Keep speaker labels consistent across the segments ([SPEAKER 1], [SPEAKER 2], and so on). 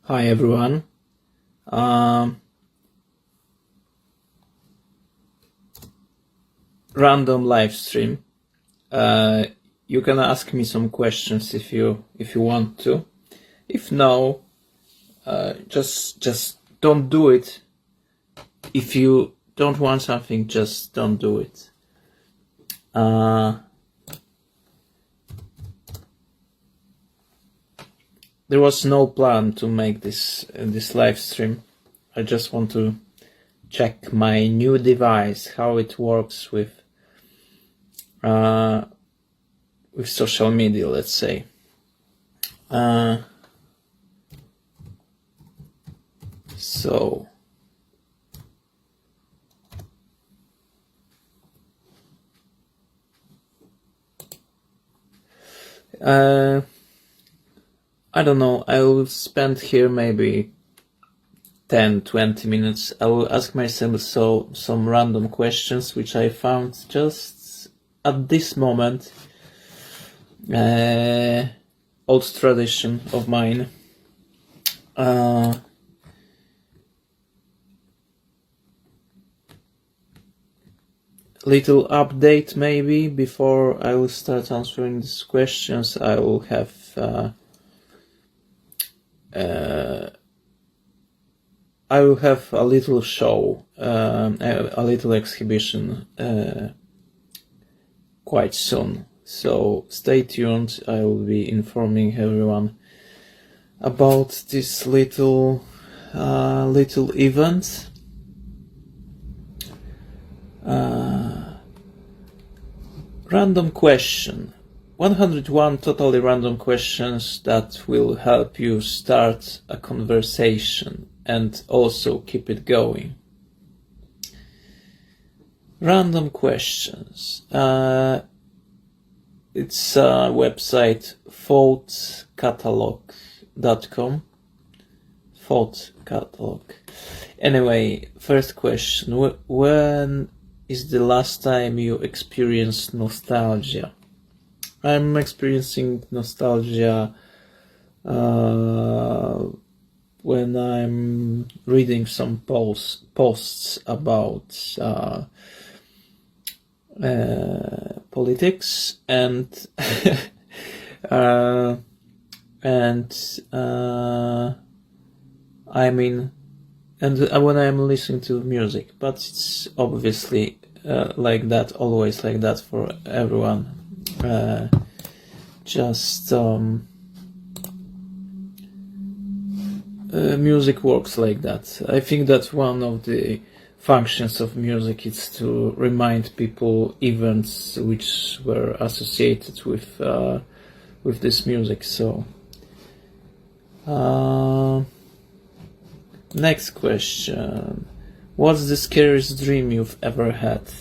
[SPEAKER 1] Hi everyone. Random live stream. You can ask me some questions if you want to. If no, just don't do it. If you don't want something, just don't do it. There was no plan to make this live stream. I just want to check my new device, how it works with social media, let's say. So I don't know, I will spend here maybe 10-20 minutes. I will ask myself some random questions which I found just at this moment. Old tradition of mine. Little update maybe before I will start answering these questions. I will have a little show, a little exhibition quite soon. So stay tuned. I will be informing everyone about this little event. Random question. 101 totally random questions that will help you start a conversation and also keep it going. Random questions. It's a website, thoughtcatalog.com. Thought catalog. Anyway, first question. When is the last time you experienced nostalgia? I'm experiencing nostalgia when I'm reading some posts about politics and when I'm listening to music, but it's obviously like that, always like that for everyone. Music works like that. I think that one of the functions of music is to remind people events which were associated with this music. So next question. What's the scariest dream you've ever had?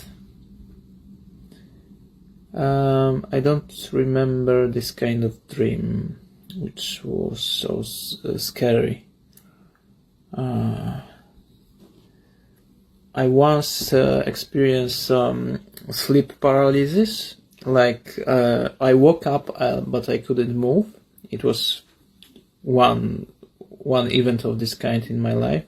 [SPEAKER 1] I don't remember this kind of dream, which was so scary. I once experienced some sleep paralysis. Like I woke up, but I couldn't move. It was one event of this kind in my life,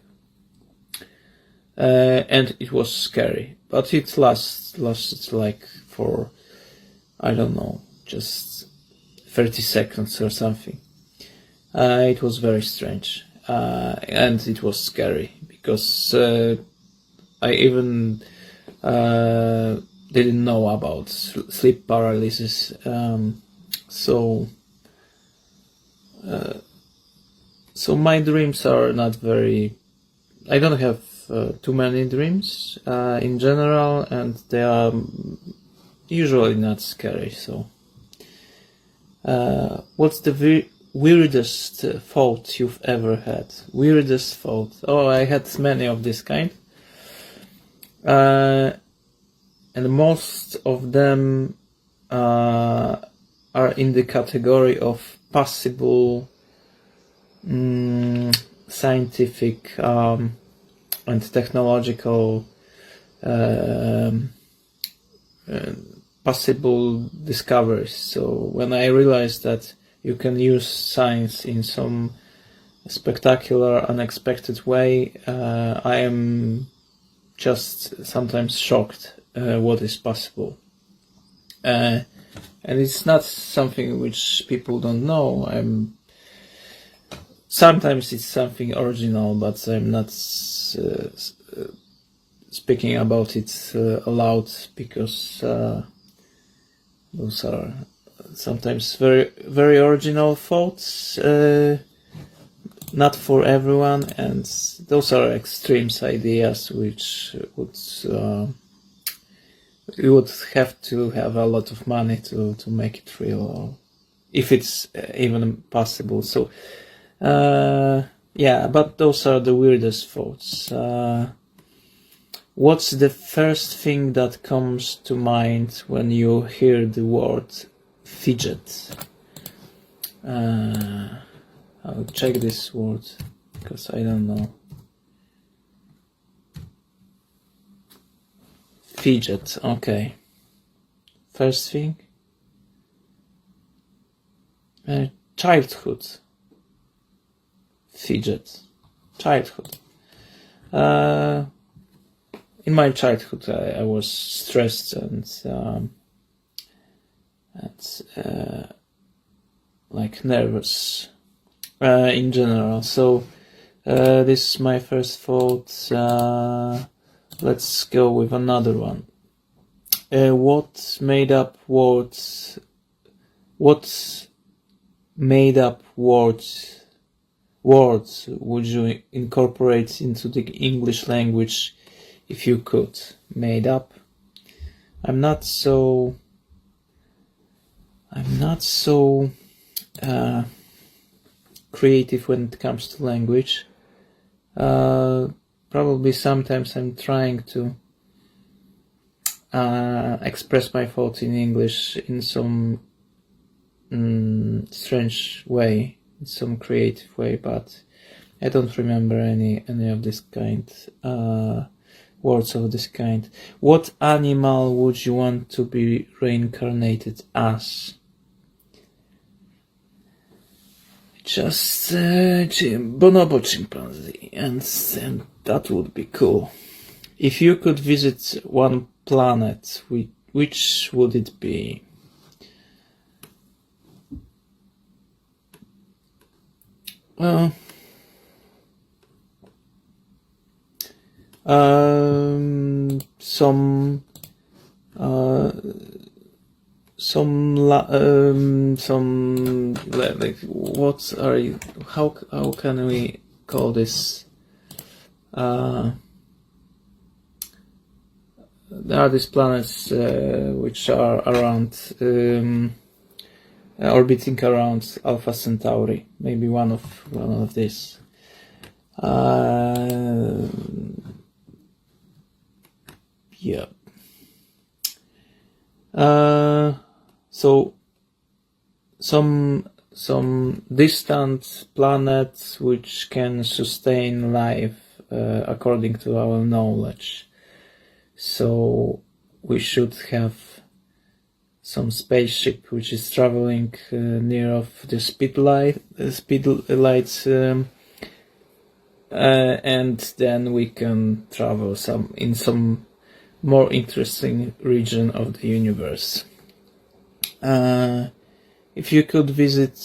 [SPEAKER 1] and it was scary. But it lasted like for, I don't know, just 30 seconds or something. It was very strange, and it was scary because I even didn't know about sleep paralysis. So my dreams are not very. I don't have too many dreams in general, and they are usually not scary. So, what's the weirdest thought you've ever had? Weirdest thought? Oh, I had many of this kind. And most of them are in the category of possible scientific and technological possible discoveries. So when I realized that you can use science in some spectacular, unexpected way. I am just sometimes shocked what is possible. And it's not something which people don't know. Sometimes it's something original, but I'm not speaking about it aloud, because those are sometimes very, very original thoughts, not for everyone, and those are extremes ideas which you would have to have a lot of money to make it real, or if it's even possible. So yeah, but those are the weirdest thoughts. What's the first thing that comes to mind when you hear the word fidget? I'll check this word because I don't know. Fidget, okay. First thing? Childhood. Fidget. Childhood. In my childhood, I was stressed and like nervous in general. So this is my first thought. Let's go with another one. What made up words would you incorporate into the English language if you could? Made up. I'm not so creative when it comes to language. Probably sometimes I'm trying to express my thoughts in English in some strange way, in some creative way, but I don't remember any of this kind, words of this kind. What animal would you want to be reincarnated as? Just bonobo chimpanzee, and that would be cool. If you could visit one planet, which would it be? Well, like what are you? How can we call this? There are these planets which are around, orbiting around Alpha Centauri. Maybe one of these. Yeah. So some distant planets which can sustain life according to our knowledge. So we should have some spaceship which is traveling near of the speed lights, and then we can travel in some more interesting region of the universe. If you could visit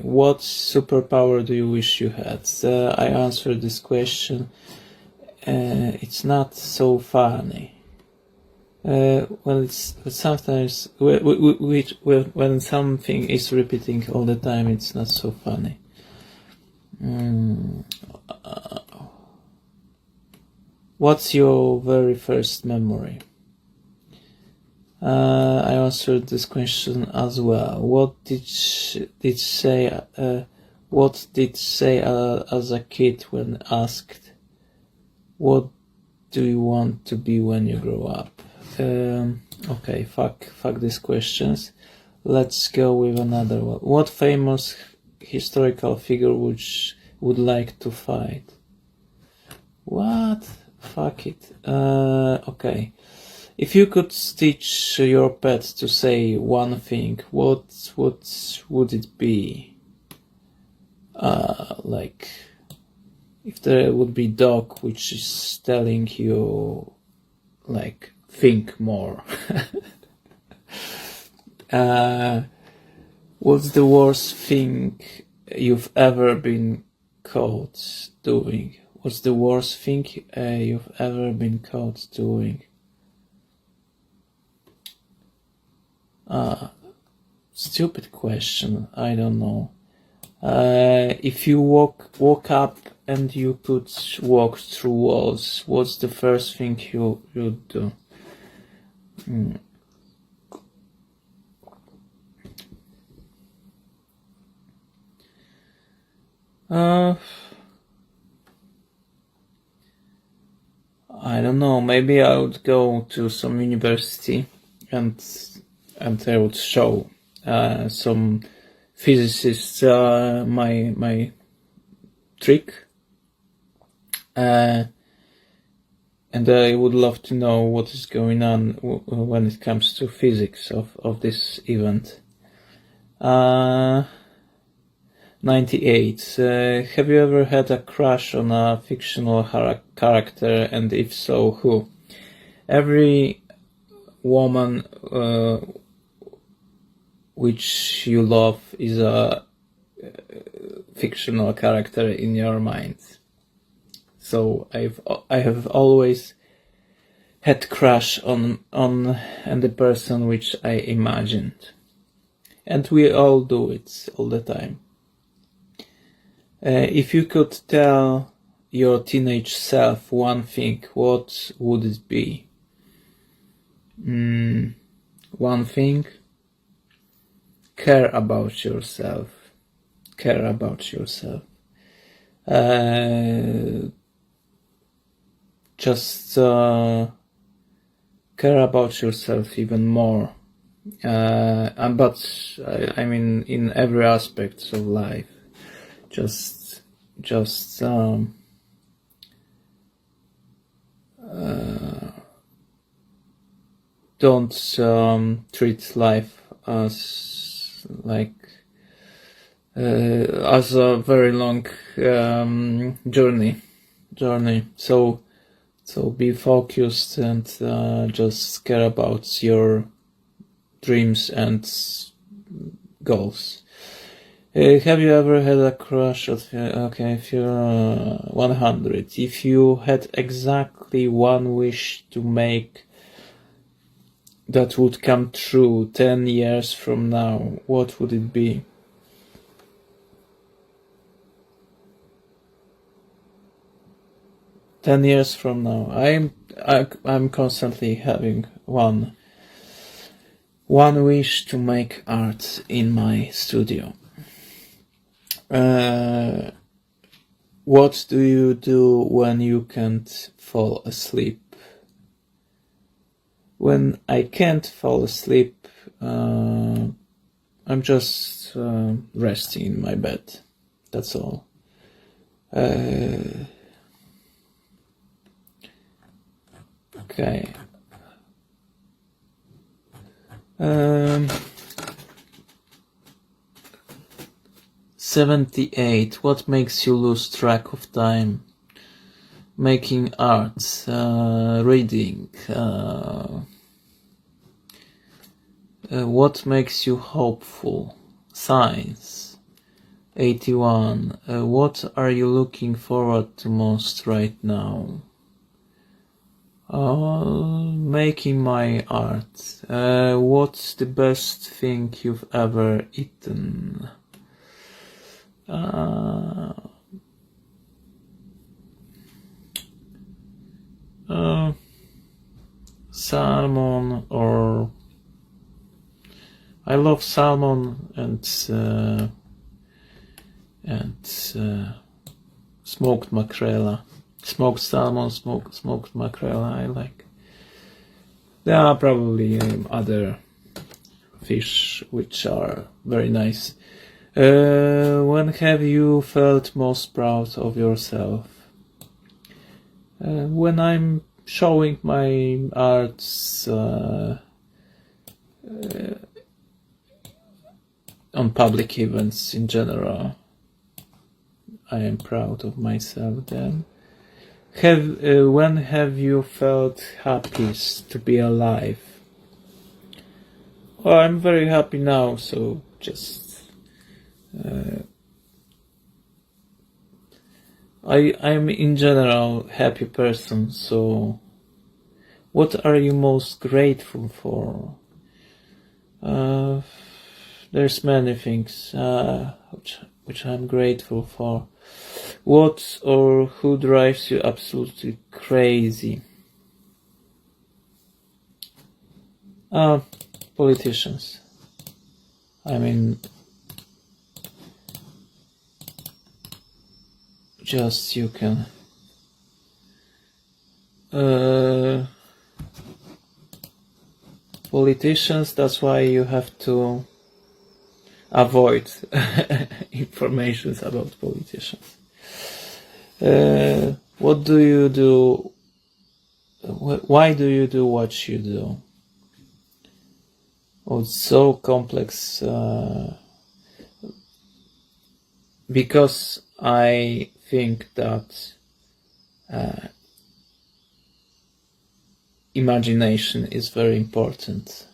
[SPEAKER 1] what superpower do you wish you had? I answered this question. It's not so funny. Well, it's sometimes when something is repeating all the time, it's not so funny. What's your very first memory? I answered this question as well. What did say as a kid when asked, "What do you want to be when you grow up?" Okay, fuck these questions. Let's go with another one. What famous historical figure would like to fight? What? Fuck it. Okay. If you could teach your pet to say one thing, what would it be? like if there would be dog which is telling you like think more. What's the worst thing you've ever been caught doing? What's the worst thing you've ever been caught doing? Stupid question. I don't know. If you woke up and you could walk through walls, what's the first thing you'd do? I don't know. Maybe I would go to some university and I would show some physicists my trick, and I would love to know what is going on when it comes to physics of this event. 98. Have you ever had a crush on a fictional character, and if so, who? Every woman which you love is a fictional character in your mind. So I have always had crush on the person which I imagined, and we all do it all the time. If you could tell your teenage self one thing, what would it be? One thing? Care about yourself. Care about yourself. Just care about yourself even more. But I mean, in every aspect of life. Just don't treat life as like as a very long journey. So be focused and just care about your dreams and goals. Have you ever had a crush? Okay, if you're 100, if you had exactly one wish to make that would come true 10 years from now, what would it be? Ten years from now, I'm constantly having one wish to make art in my studio. What do you do when you can't fall asleep? When I can't fall asleep, I'm just resting in my bed. That's all. Okay. 78. What makes you lose track of time? Making art, reading. What makes you hopeful? Science. 81. What are you looking forward to most right now? Making my art. What's the best thing you've ever eaten? Salmon, or I love salmon and smoked mackerel. Smoked salmon, smoked mackerel I like. There are probably other fish which are very nice. When have you felt most proud of yourself? When I'm showing my arts on public events in general. I am proud of myself then. When have you felt happiest to be alive? Well, I'm very happy now, so just I'm in general happy person. So, what are you most grateful for? There's many things which I'm grateful for. What or who drives you absolutely crazy? Politicians. I mean, just you can politicians, that's why you have to avoid information about politicians. What do you do? Why do you do what you do? Oh, it's so complex. Because I think that imagination is very important.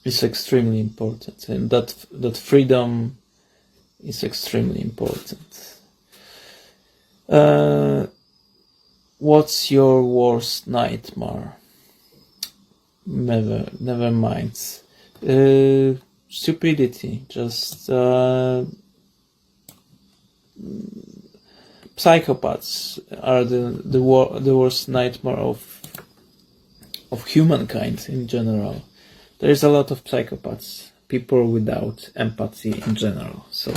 [SPEAKER 1] It's extremely important, and that freedom is extremely important. What's your worst nightmare? Never mind. Stupidity. Just psychopaths are the worst nightmare of humankind in general. There is a lot of psychopaths, people without empathy in general. So,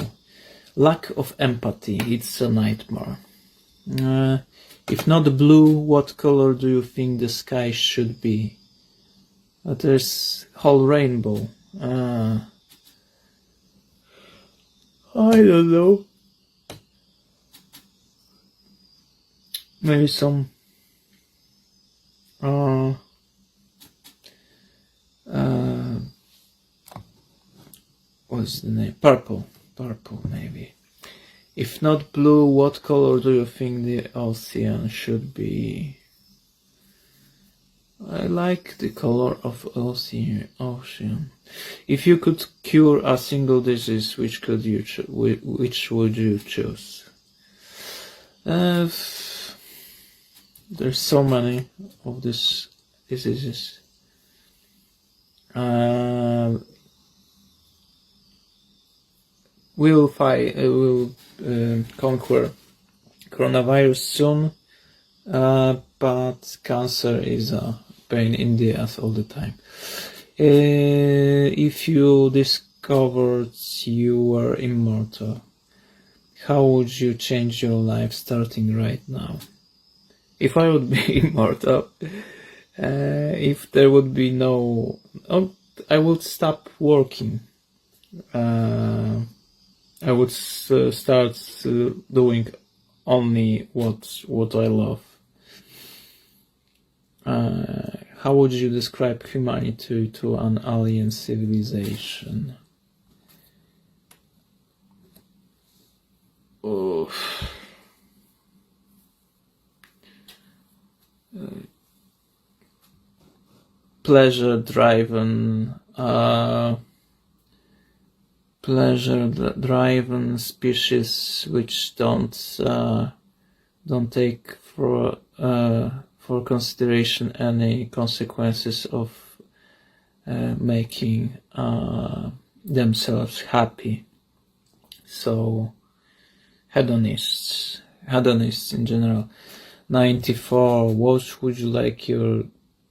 [SPEAKER 1] lack of empathy, it's a nightmare. If not blue, what color do you think the sky should be? There's whole rainbow. I don't know. Maybe some what's the name? Purple maybe. If not blue, what color do you think the ocean should be? I like the color of ocean. If you could cure a single disease, which would you choose? There's so many of these diseases. We will conquer coronavirus soon, but cancer is a pain in the ass all the time. If you discovered you were immortal, how would you change your life starting right now? If I would be immortal, if there would be no... I would stop working. I would start doing only what I love. How would you describe humanity to an alien civilization? pleasure-driven species which don't take for consideration any consequences of making themselves happy. So hedonists in general. 94. What would you like your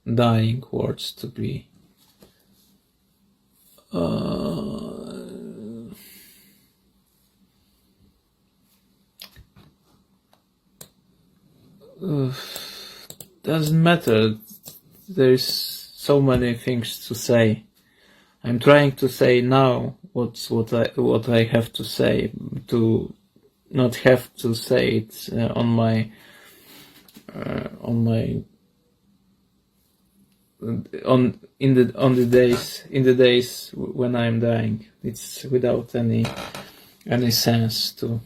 [SPEAKER 1] dying words to be? Doesn't matter. There's so many things to say. I'm trying to say now what I have to say, to not have to say it on the days when I'm dying. It's without any any sense to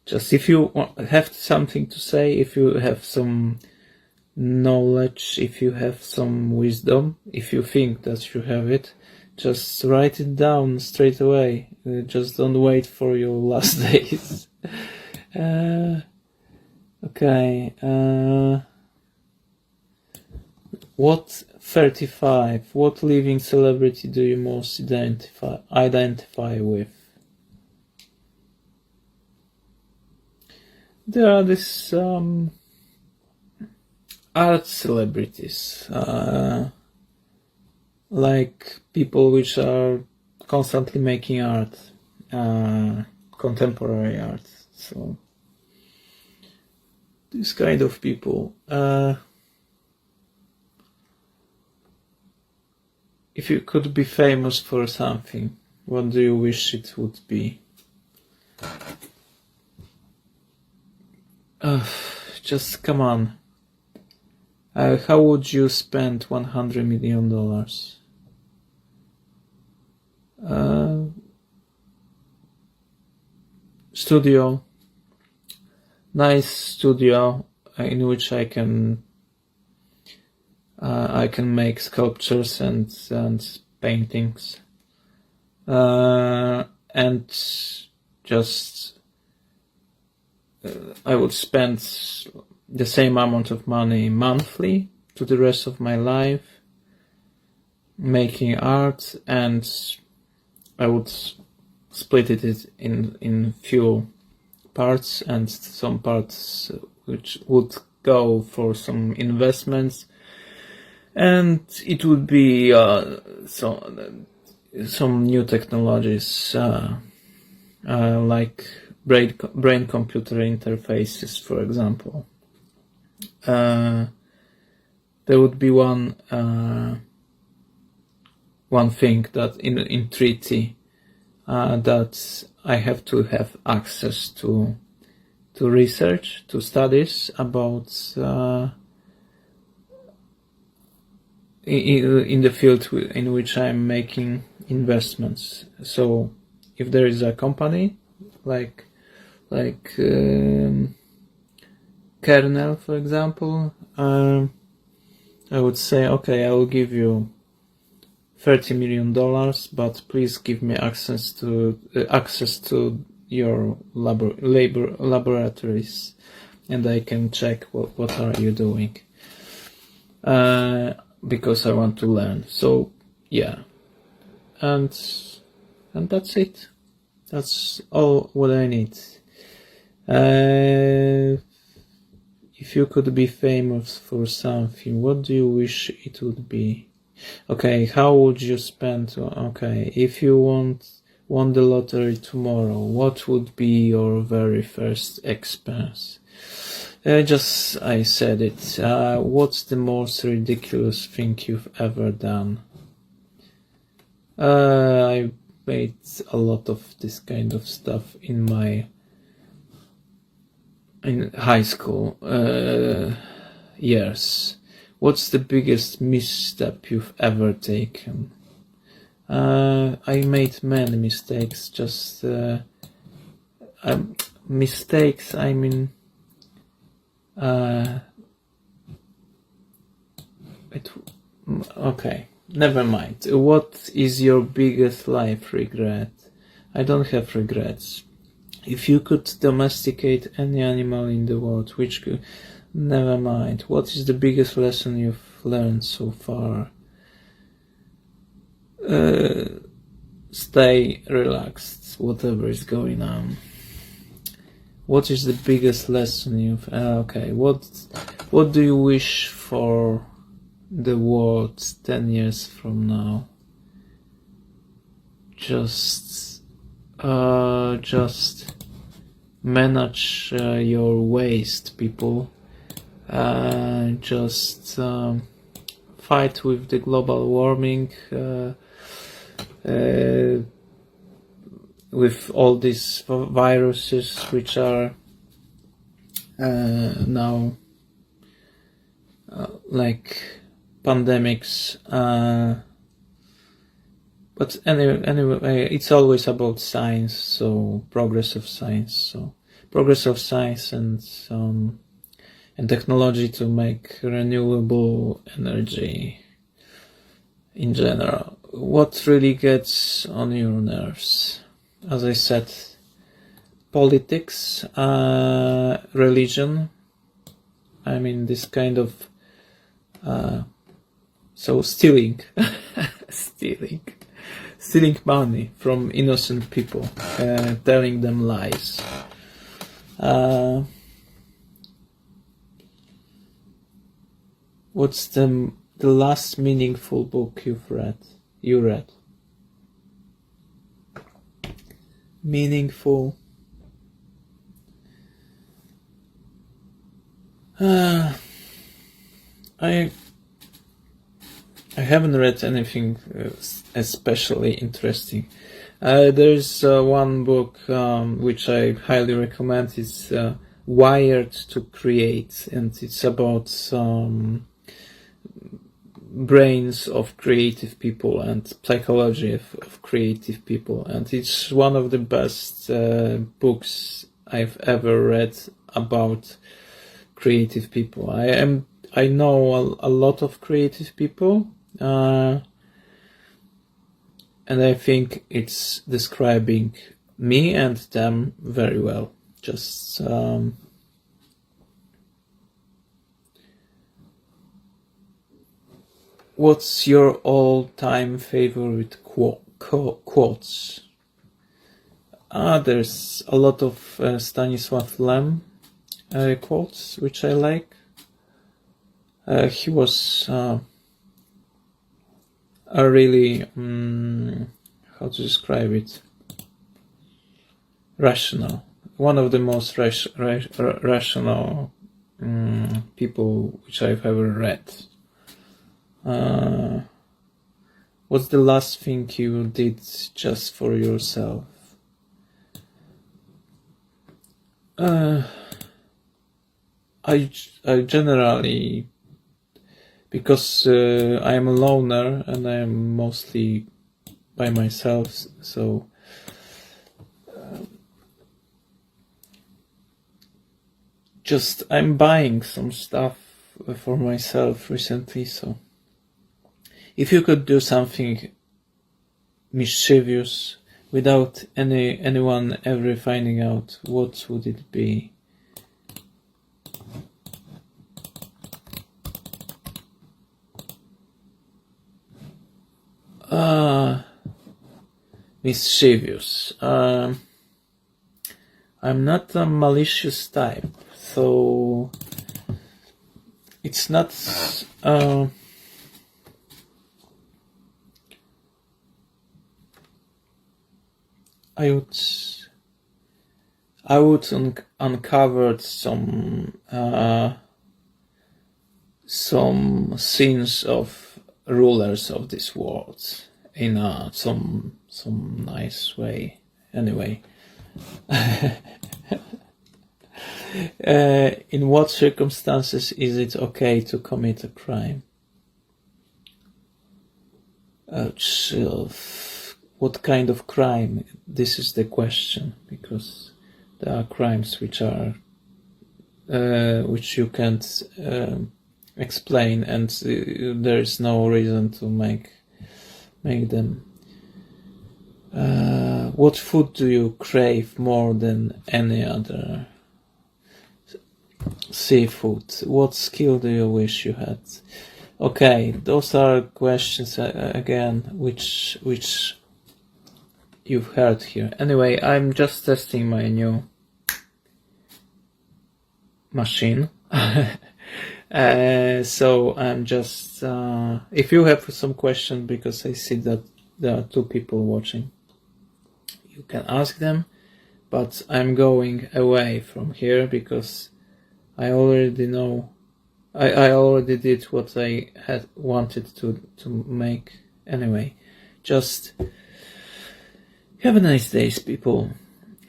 [SPEAKER 1] just, if you have something to say, if you have some knowledge, if you have some wisdom, if you think that you have it, just write it down straight away. Just don't wait for your last days. Okay. What 35? What living celebrity do you most identify with? There are these art celebrities, like people which are constantly making art, contemporary art. So this kind of people. If you could be famous for something, what do you wish it would be? Just come on. How would you spend $100 million? Studio. Nice studio in which I can make sculptures and paintings, and just I would spend the same amount of money monthly to the rest of my life making art, and I would split it in few parts, and some parts which would go for some investments, and it would be some new technologies, like brain-computer interfaces, for example. There would be one thing that in treaty that I have to have access to research, to studies about in the field in which I'm making investments. So if there is a company like Kernel, for example, I would say, okay, I will give you $30 million, but please give me access to your laboratories, and I can check what are you doing, because I want to learn. So yeah, and that's it. That's all what I need. If you could be famous for something, what do you wish it would be? Okay, how would you spend? Okay, if you won the lottery tomorrow, what would be your very first expense? I said it. What's the most ridiculous thing you've ever done? I made a lot of this kind of stuff in high school years. What's the biggest misstep you've ever taken? I made many mistakes. Just mistakes. I mean, okay. Never mind. What is your biggest life regret? I don't have regrets. If you could domesticate any animal in the world, which could... Never mind. What is the biggest lesson you've learned so far? Stay relaxed, whatever is going on. What is the biggest lesson you've... okay, what do you wish for the world 10 years from now? Just manage your waste, people. Just fight with the global warming, with all these viruses which are now like pandemics. But anyway, it's always about science, so progress of science, and technology to make renewable energy in general. What really gets on your nerves? As I said, politics, religion. I mean, this kind of stealing, stealing money from innocent people, telling them lies. What's the last meaningful book you read? Meaningful. I haven't read anything especially interesting. There's one book which I highly recommend. It's Wired to Create, and it's about brains of creative people and psychology of creative people, and it's one of the best books I've ever read about creative people. I know a lot of creative people, and I think it's describing me and them very well. Just what's your all-time favorite quotes? There's a lot of Stanisław Lem quotes which I like. He was a really, how to describe it, rational. One of the most rational people which I've ever read. What's the last thing you did just for yourself? I generally, because I am a loner and I am mostly by myself, so just I'm buying some stuff for myself recently. So if you could do something mischievous without anyone ever finding out, what would it be? Mischievous. I'm not a malicious type, so it's not. I would uncover some scenes of rulers of this world in some nice way. Anyway, in what circumstances is it okay to commit a crime? What kind of crime? This is the question, because there are crimes which are which you can't explain, and there is no reason to make them. What food do you crave more than any other? Seafood. What skill do you wish you had? Okay, those are questions again which you've heard here. Anyway, I'm just testing my new machine. So I'm just if you have some questions, because I see that there are 2 people watching, you can ask them, but I'm going away from here because I already know I already did what I had wanted to make. Anyway, just have a nice day, people.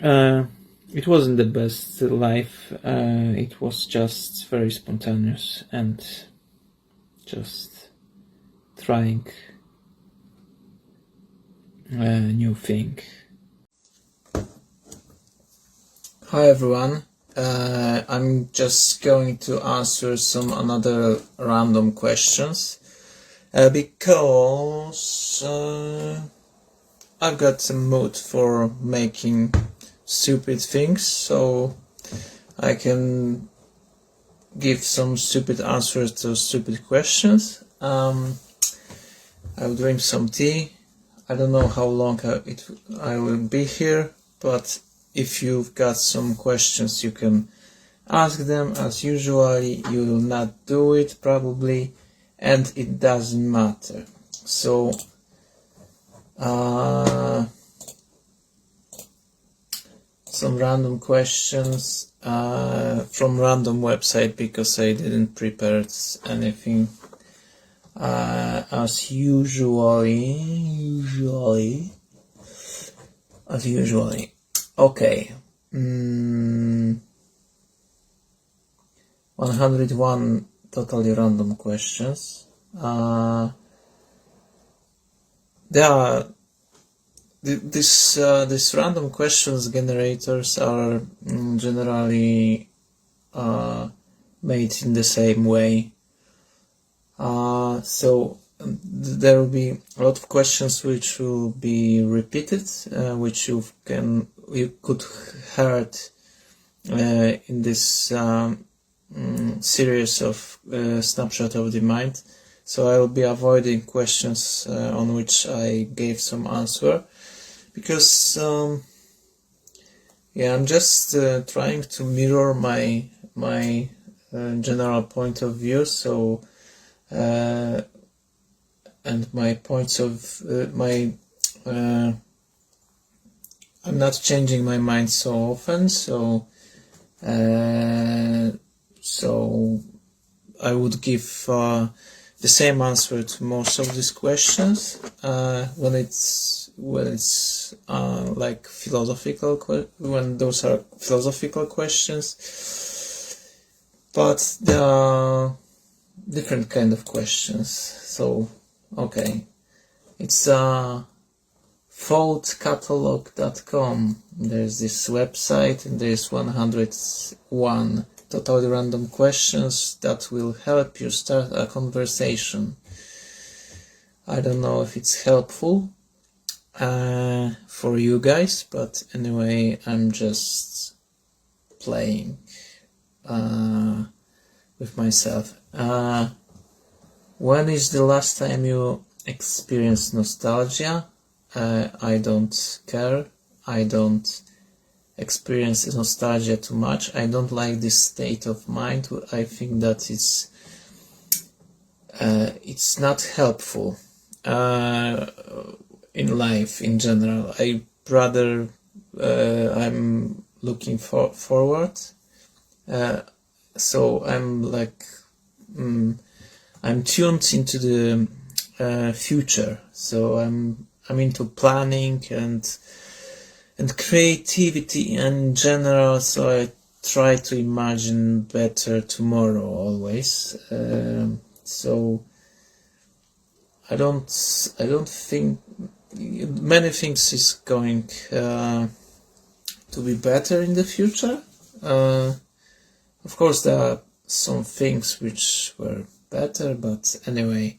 [SPEAKER 1] It wasn't the best life. It was just very spontaneous and just trying new thing. Hi everyone, I'm just going to answer some another random questions because I've got some mood for making stupid things, so I can give some stupid answers to stupid questions. I'll drink some tea. I don't know how long I will be here, but if you've got some questions, you can ask them. As usually, you will not do it probably, and it doesn't matter. So some random questions from random website, because I didn't prepare anything as usually. Okay. 101 totally random questions. These random questions generators are generally made in the same way. So there will be a lot of questions which will be repeated, which you could heard in this series of Snapshot of the Mind. So I will be avoiding questions on which I gave some answer, because I'm just trying to mirror my general point of view. So and my points of I'm not changing my mind so often, so I would give the same answer to most of these questions when it's like philosophical, when those are philosophical questions. But there are different kind of questions. So okay, it's faultcatalog.com. There's this website, and there's 101 totally random questions that will help you start a conversation. I don't know if it's helpful for you guys, but anyway, I'm just playing with myself. When is the last time you experienced nostalgia? I don't care. I don't experience nostalgia too much. I don't like this state of mind. I think that it's not helpful in life in general. I rather I'm looking forward. So I'm like I'm tuned into the future. So I'm into planning and creativity in general. So I try to imagine better tomorrow always. So I don't think many things is going to be better in the future. Of course, there are some things which were better, but anyway,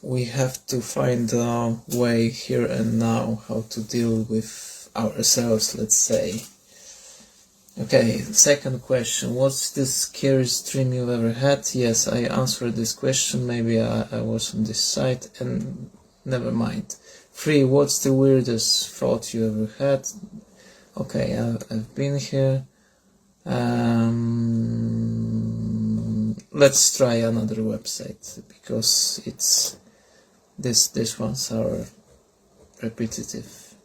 [SPEAKER 1] we have to find a way here and now how to deal with ourselves, let's say. Okay, second question. What's the scariest dream you've ever had? Yes, I answered this question. Maybe I was on this site, and never mind. 3. What's the weirdest thought you ever had? Okay, I've been here. Let's try another website, because it's these ones are repetitive.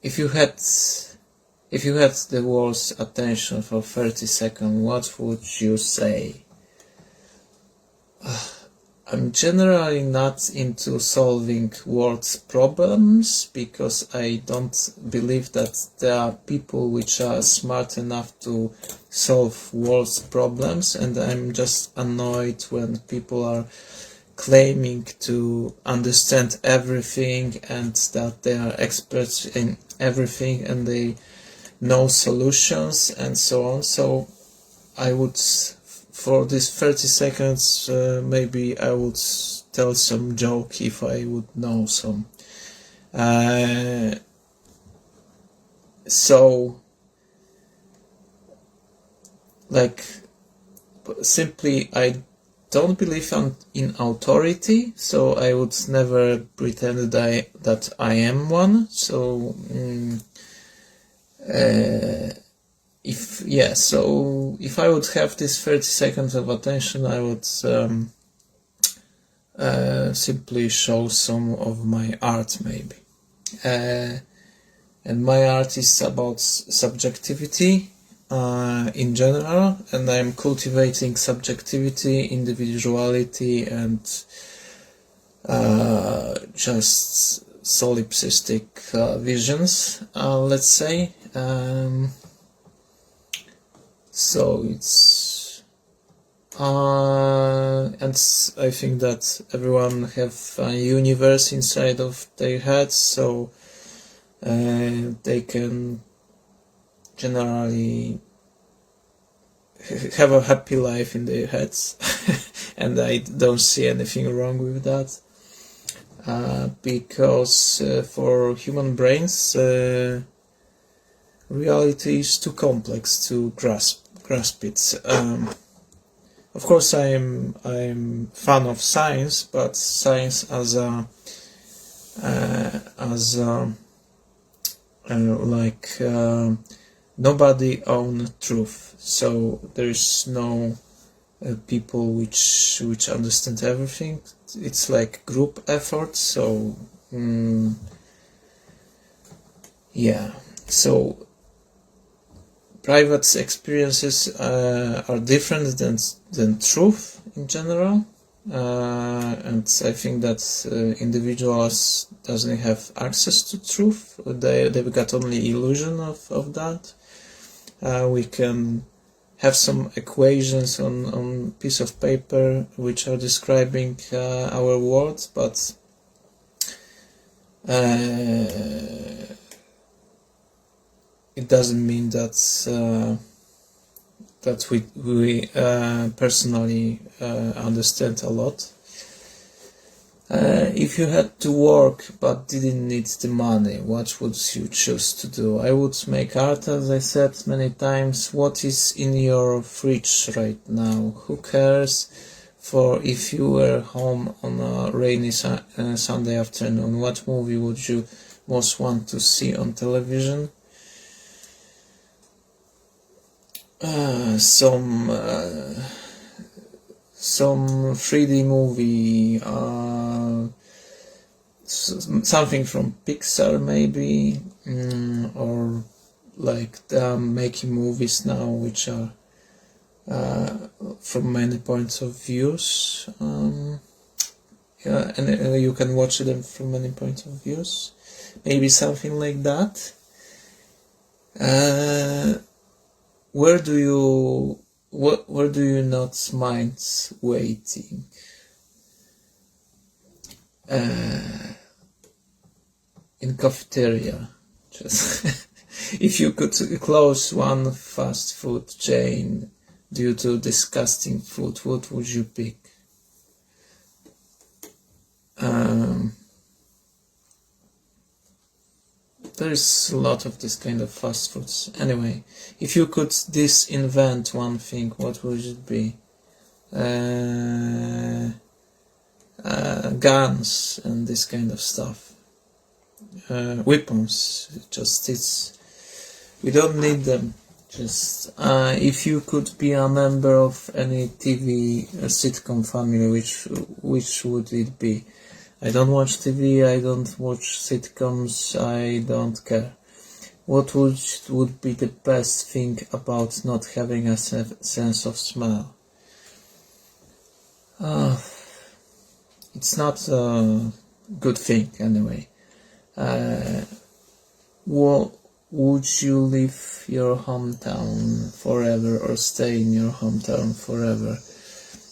[SPEAKER 1] If you had the world's attention for 30 seconds, what would you say? I'm generally not into solving world's problems, because I don't believe that there are people which are smart enough to solve world's problems, and I'm just annoyed when people are claiming to understand everything and that they are experts in everything and they know solutions and so on. So I would, for these 30 seconds, maybe I would tell some joke if I would know some. So, like, simply, I don't believe in authority, so I would never pretend that I am one. So, if I would have this 30 seconds of attention, I would simply show some of my art, maybe. And my art is about subjectivity in general, and I'm cultivating subjectivity, individuality, and just solipsistic visions, let's say. So it's and I think that everyone have a universe inside of their heads, so they can generally have a happy life in their heads, and I don't see anything wrong with that, because for human brains, reality is too complex to grasp it. Of course, I'm fan of science, but science as a nobody own truth. So there is no people which understand everything. It's like group effort. So yeah. So private experiences are different than truth in general, and I think that individuals doesn't have access to truth. They've got only illusion of that. We can have some equations on piece of paper which are describing our world, but it doesn't mean that we personally understand a lot. If you had to work but didn't need the money, what would you choose to do? I would make art, as I said many times. What is in your fridge right now? Who cares? For if you were home on a rainy Sunday afternoon, what movie would you most want to see on television? Some 3D movie, something from Pixar maybe, or like they're making movies now which are from many points of views. Yeah, and you can watch them from many points of views. Maybe something like that. Where do you not mind waiting? In cafeteria. Just if you could close one fast food chain due to disgusting food, what would you pick? There's a lot of this kind of fast foods. Anyway, if you could disinvent one thing, what would it be? Guns and this kind of stuff. Weapons. We don't need them. Just if you could be a member of any TV sitcom family, which would it be? I don't watch TV, I don't watch sitcoms, I don't care. What would be the best thing about not having a sense of smell? it's not a good thing anyway. Would you leave your hometown forever or stay in your hometown forever?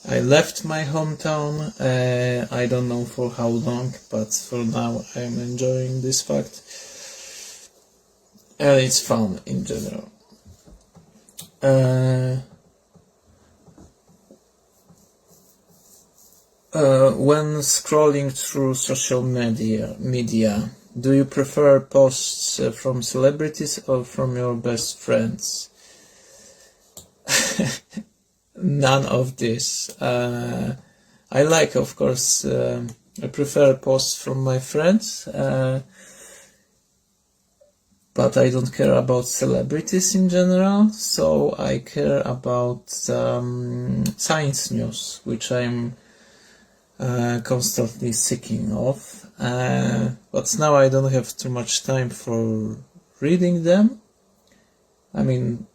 [SPEAKER 1] I left my hometown, I don't know for how long, but for now I'm enjoying this fact. And it's fun in general. When scrolling through social media, do you prefer posts from celebrities or from your best friends? None of this. I like, of course, I prefer posts from my friends, but I don't care about celebrities in general, so I care about science news, which I'm constantly seeking of. But now I don't have too much time for reading them. I mean,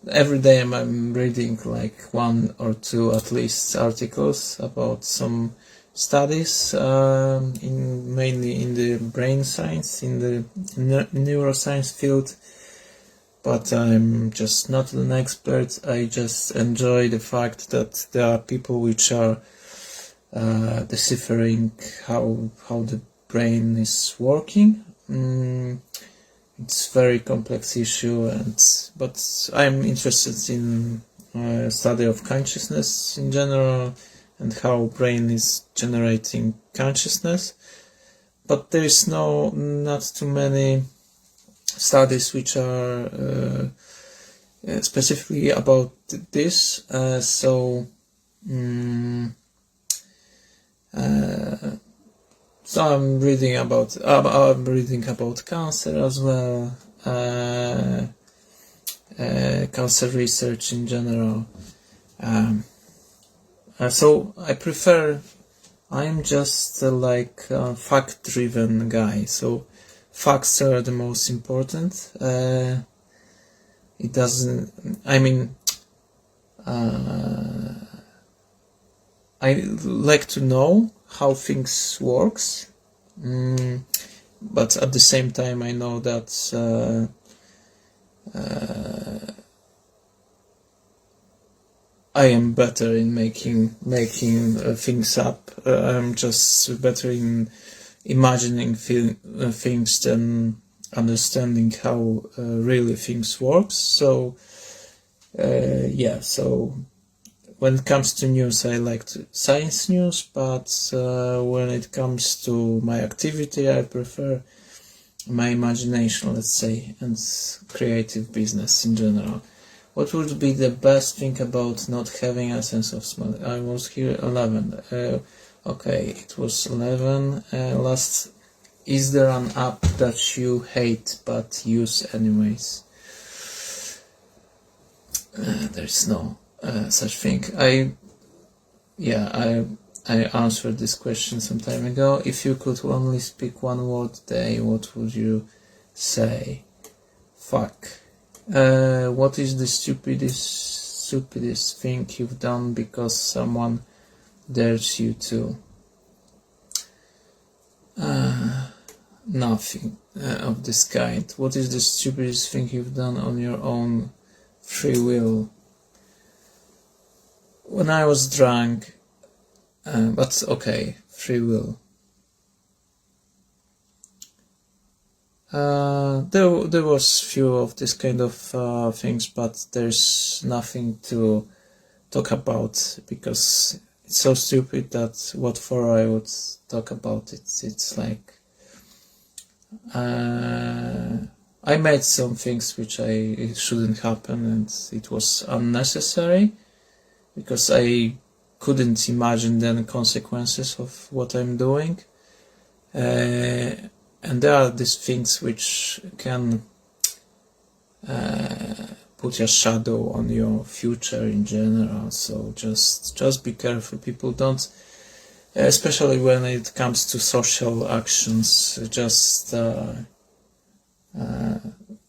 [SPEAKER 1] every day I'm reading like 1 or 2 at least articles about some studies, mainly in the brain science, in the neuroscience field, but I'm just not an expert. I just enjoy the fact that there are people which are deciphering how the brain is working. It's a very complex issue, but I'm interested in study of consciousness in general and how brain is generating consciousness. But there is not too many studies which are specifically about this. So I'm reading about cancer as well, cancer research in general. So I'm just like a fact-driven guy. So facts are the most important. It doesn't. I mean, I like to know how things works, but at the same time I know that I am better in making things up. I'm just better in imagining things than understanding how really things works. So yeah, so when it comes to news, I like science news, but when it comes to my activity, I prefer my imagination, let's say, and creative business in general. What would be the best thing about not having a sense of smell? I was here 11. Okay, it was 11. Last, is there an app that you hate but use anyways? There's no such thing. I answered this question some time ago. If you could only speak one word a day, what would you say? Fuck. What is the stupidest thing you've done because someone dares you to? Nothing of this kind. What is the stupidest thing you've done on your own free will? When I was drunk, but okay, free will. There was few of this kind of things, but there's nothing to talk about because it's so stupid that what for I would talk about it. It's like I made some things which it shouldn't happen, and it was unnecessary because I couldn't imagine the consequences of what I'm doing. And there are these things which can put a shadow on your future in general. So just be careful. People don't, especially when it comes to social actions.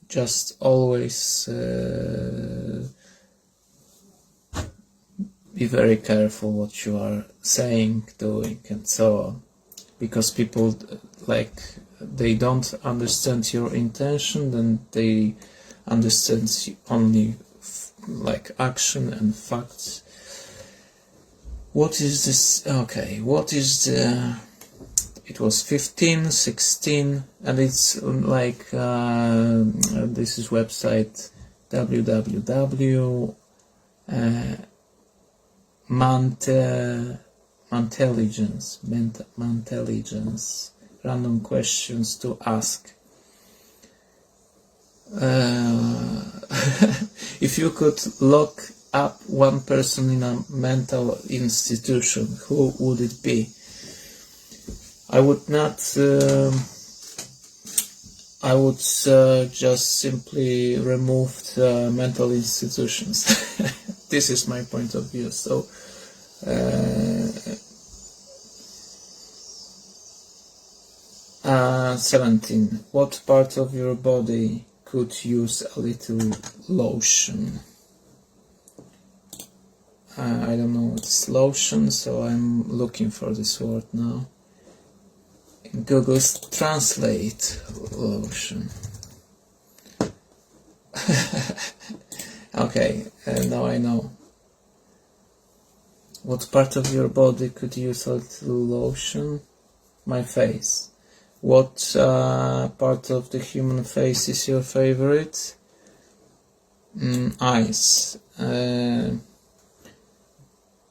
[SPEAKER 1] Just always be very careful what you are saying, doing, and so on, because people they don't understand your intention, then they understand only action and facts. What is this? Okay, what is the... It was 15, 16, and it's this is website www Mantelligence, random questions to ask. If you could lock up one person in a mental institution, who would it be? I would not. I would just simply remove the mental institutions. This is my point of view. So, 17. What part of your body could use a little lotion? I don't know what's lotion, so I'm looking for this word now. Google translate lotion. Okay, now I know. What part of your body could use a little lotion? My face. What part of the human face is your favorite? Eyes.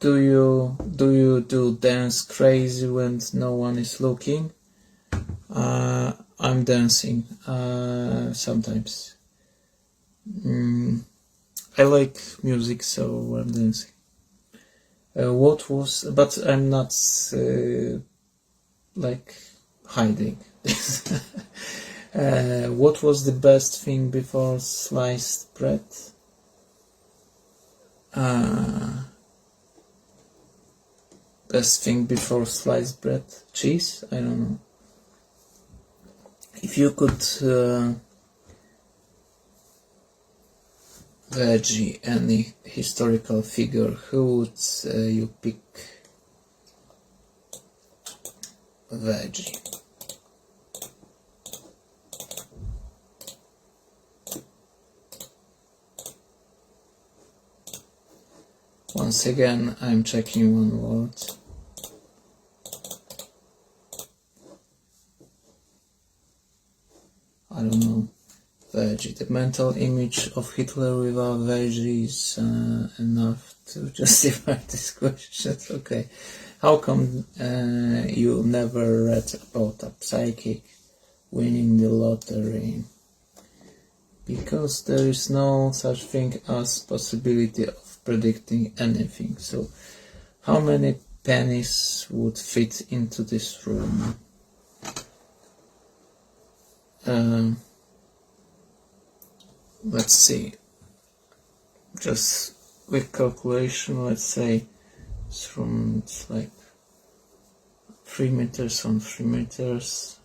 [SPEAKER 1] Do you do dance crazy when no one is looking? I'm dancing sometimes. I like music, so I'm dancing. But I'm not hiding. What was the best thing before sliced bread? Best thing before sliced bread? Cheese? I don't know. If you could veggie any historical figure, who would you pick? Veggie. Once again, I'm checking one word. I don't know. Veggie. The mental image of Hitler without veggie is enough to justify this question. Okay. How come you never read about a psychic winning the lottery? Because there is no such thing as possibility of predicting anything. So, how many pennies would fit into this room? Let's see. Just with calculation, let's say it's like 3 meters on 3 meters.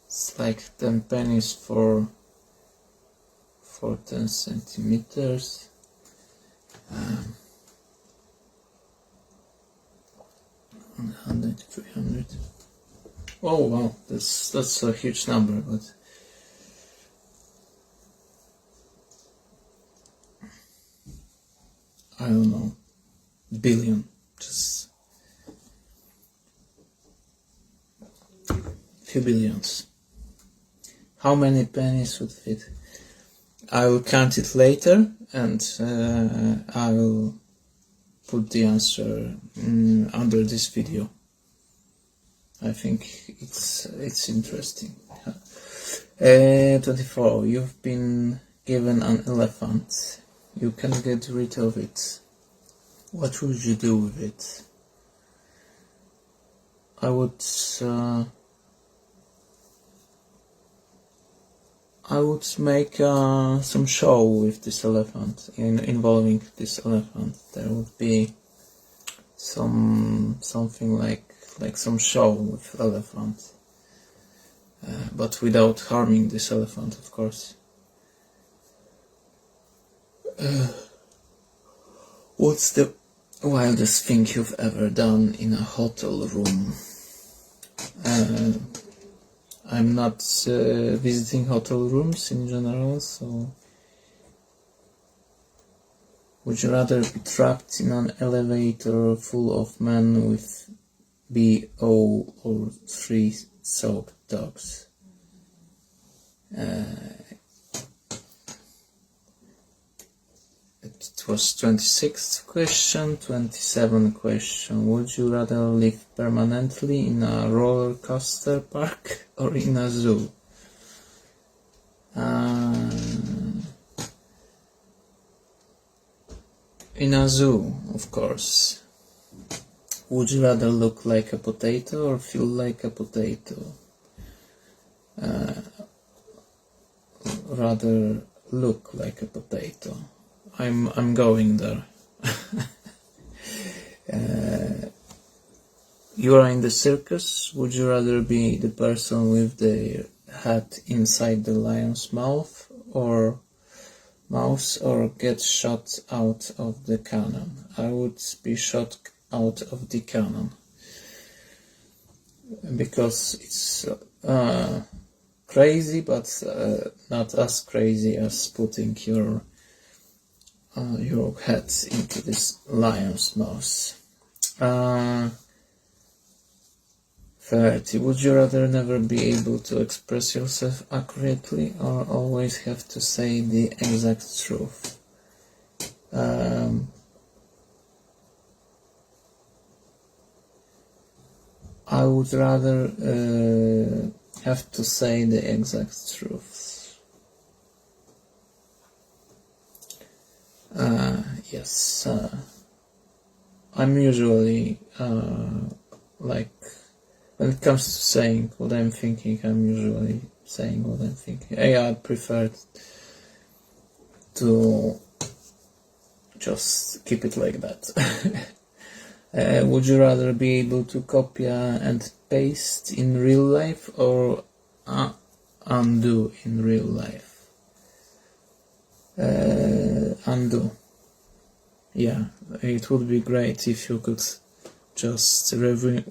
[SPEAKER 1] It's like 10 pennies for 10 centimeters. 100, 300. Oh wow, that's a huge number, but I don't know, billion, just few billions. How many pennies would fit? I will count it later, and I will put the answer under this video. I think it's interesting. 24. You've been given an elephant. You can get rid of it. What would you do with it? I would make some show with this elephant, involving this elephant. There would be something like some show with elephant, but without harming this elephant, of course. What's the wildest thing you've ever done in a hotel room? I'm not visiting hotel rooms in general, so would you rather be trapped in an elevator full of men with BO or 3 soaked dogs? It was 26th question. 27th question. Would you rather live permanently in a roller coaster park or in a zoo? In a zoo, of course. Would you rather look like a potato or feel like a potato? Rather look like a potato. I'm going there. You are in the circus. Would you rather be the person with the hat inside the lion's mouth or get shot out of the cannon? I would be shot out of the cannon because it's crazy, but not as crazy as putting your head into this lion's mouth. 30. Would you rather never be able to express yourself accurately or always have to say the exact truth? I would rather have to say the exact truth. Yes, I'm usually like, when it comes to saying what I'm thinking, I'm usually saying what I'm thinking. I prefer to just keep it like that. Would you rather be able to copy and paste in real life or undo in real life? Undo. Yeah, it would be great if you could just rewind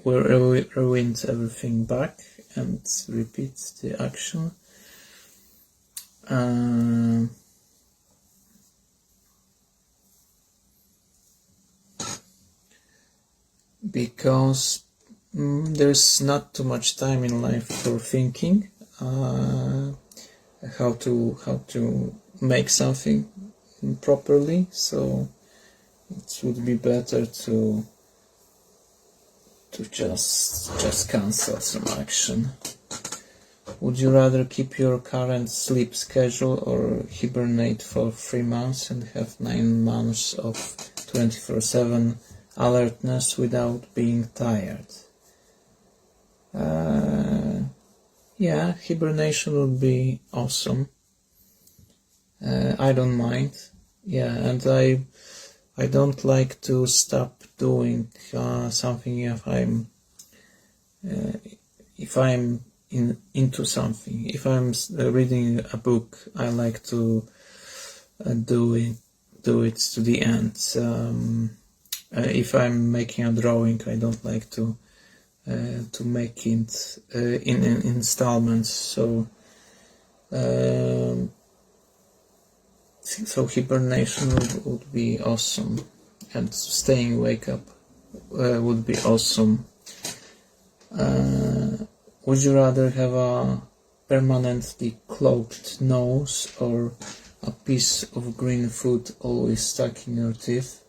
[SPEAKER 1] everything back and repeat the action. Because there's not too much time in life for thinking how to make something properly, so it would be better to just cancel some action. Would you rather keep your current sleep schedule or hibernate for 3 months and have 9 months of 24/7 alertness without being tired? Yeah, hibernation would be awesome. I don't mind. Yeah, and I don't like to stop doing something if I'm into something. If I'm reading a book, I like to do it to the end. If I'm making a drawing, I don't like to make it in installments. So hibernation would be awesome, and staying wake up would be awesome. Would you rather have a permanently clogged nose or a piece of green food always stuck in your teeth?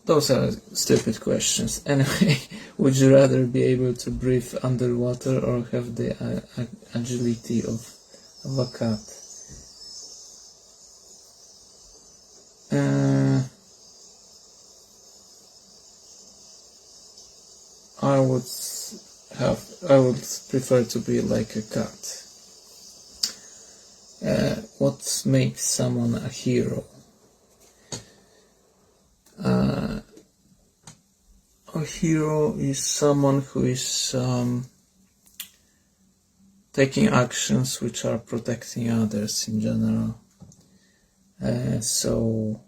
[SPEAKER 1] Those are stupid questions. Anyway, would you rather be able to breathe underwater or have the agility of a cat? I would prefer to be like a cat. What makes someone a hero? A hero is someone who is taking actions which are protecting others in general. So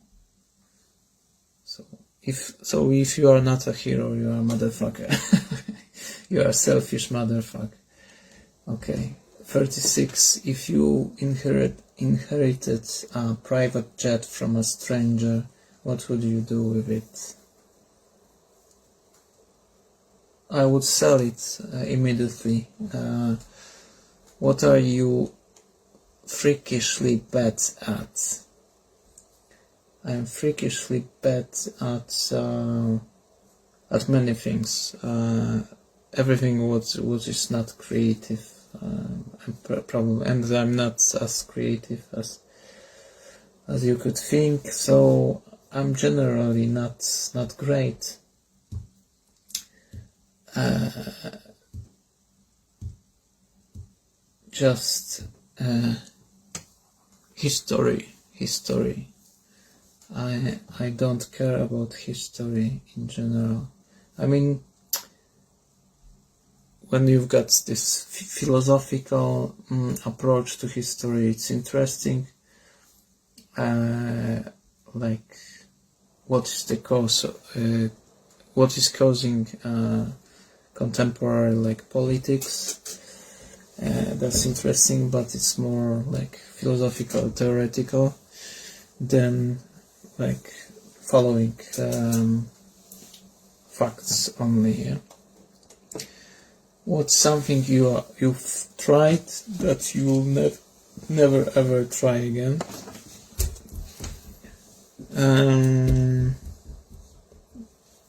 [SPEAKER 1] if you are not a hero, you are a motherfucker. You are a selfish motherfucker. Okay. 36. If you inherited a private jet from a stranger, what would you do with it? I would sell it immediately. What are you freakishly bad at? I am freakishly bad at many things. Everything what is not creative. Probably, and I'm not as creative as you could think. So I'm generally not great. Just history. I don't care about history in general. I mean, when you've got this philosophical approach to history, it's interesting. Like, what is the cause? What is causing contemporary like politics? That's interesting, but it's more like philosophical, theoretical than like following facts only. Yeah? What's something you've tried that you will never ever try again?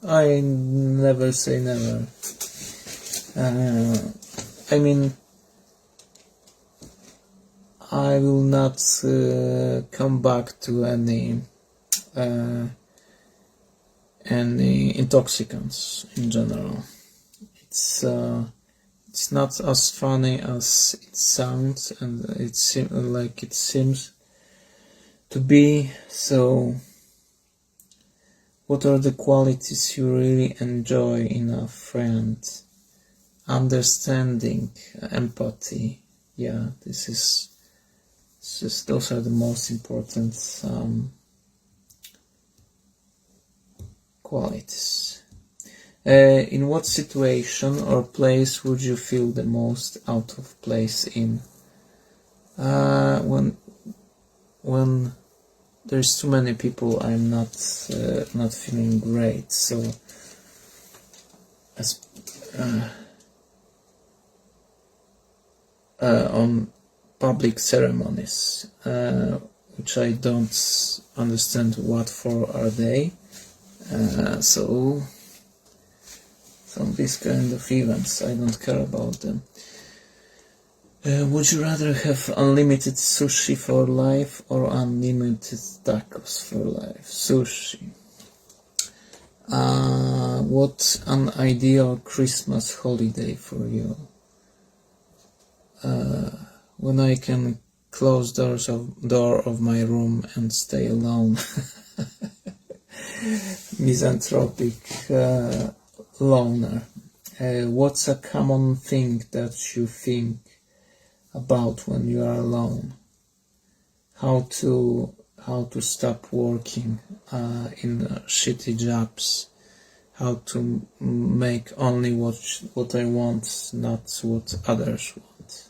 [SPEAKER 1] I never say never. I mean, I will not come back to any intoxicants in general. It's not as funny as it sounds, and it seems to be. So, what are the qualities you really enjoy in a friend? Understanding, empathy. Yeah, those are the most important qualities. In what situation or place would you feel the most out of place in? When there's too many people, I'm not feeling great. So, on public ceremonies, which I don't understand what for are they. So these kind of events, I don't care about them. Would you rather have unlimited sushi for life or unlimited tacos for life? Sushi. What an ideal Christmas holiday for you? When I can close door of my room and stay alone. Misanthropic loner. What's a common thing that you think about when you are alone? How to stop working in shitty jobs. How to make only what I want, not what others want.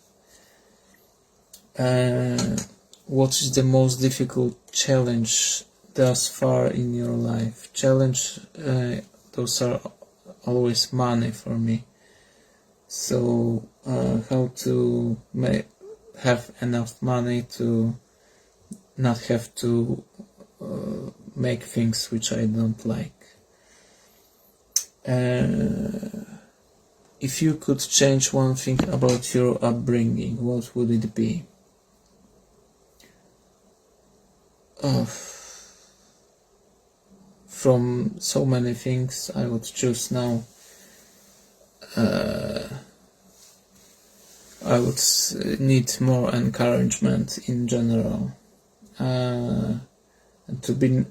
[SPEAKER 1] What is the most difficult challenge thus far in your life? Challenge, those are always money for me. So how to have enough money to not have to make things which I don't like. If you could change one thing about your upbringing, what would it be? From so many things, I would choose now. I would need more encouragement in general, and to be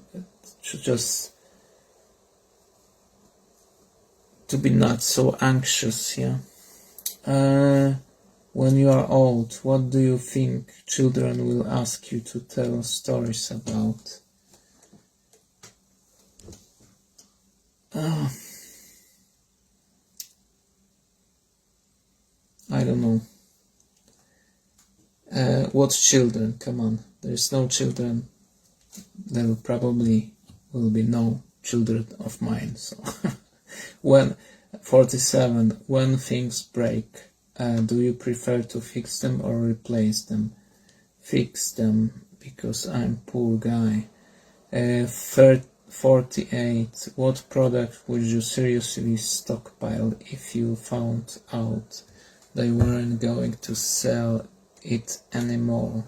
[SPEAKER 1] not so anxious. Yeah. When you are old, what do you think children will ask you to tell stories about? I don't know. What children? Come on, there's no children. There probably will be no children of mine. So, when 47, when things break, do you prefer to fix them or replace them? Fix them, because I'm poor guy. 48. What product would you seriously stockpile if you found out they weren't going to sell it anymore?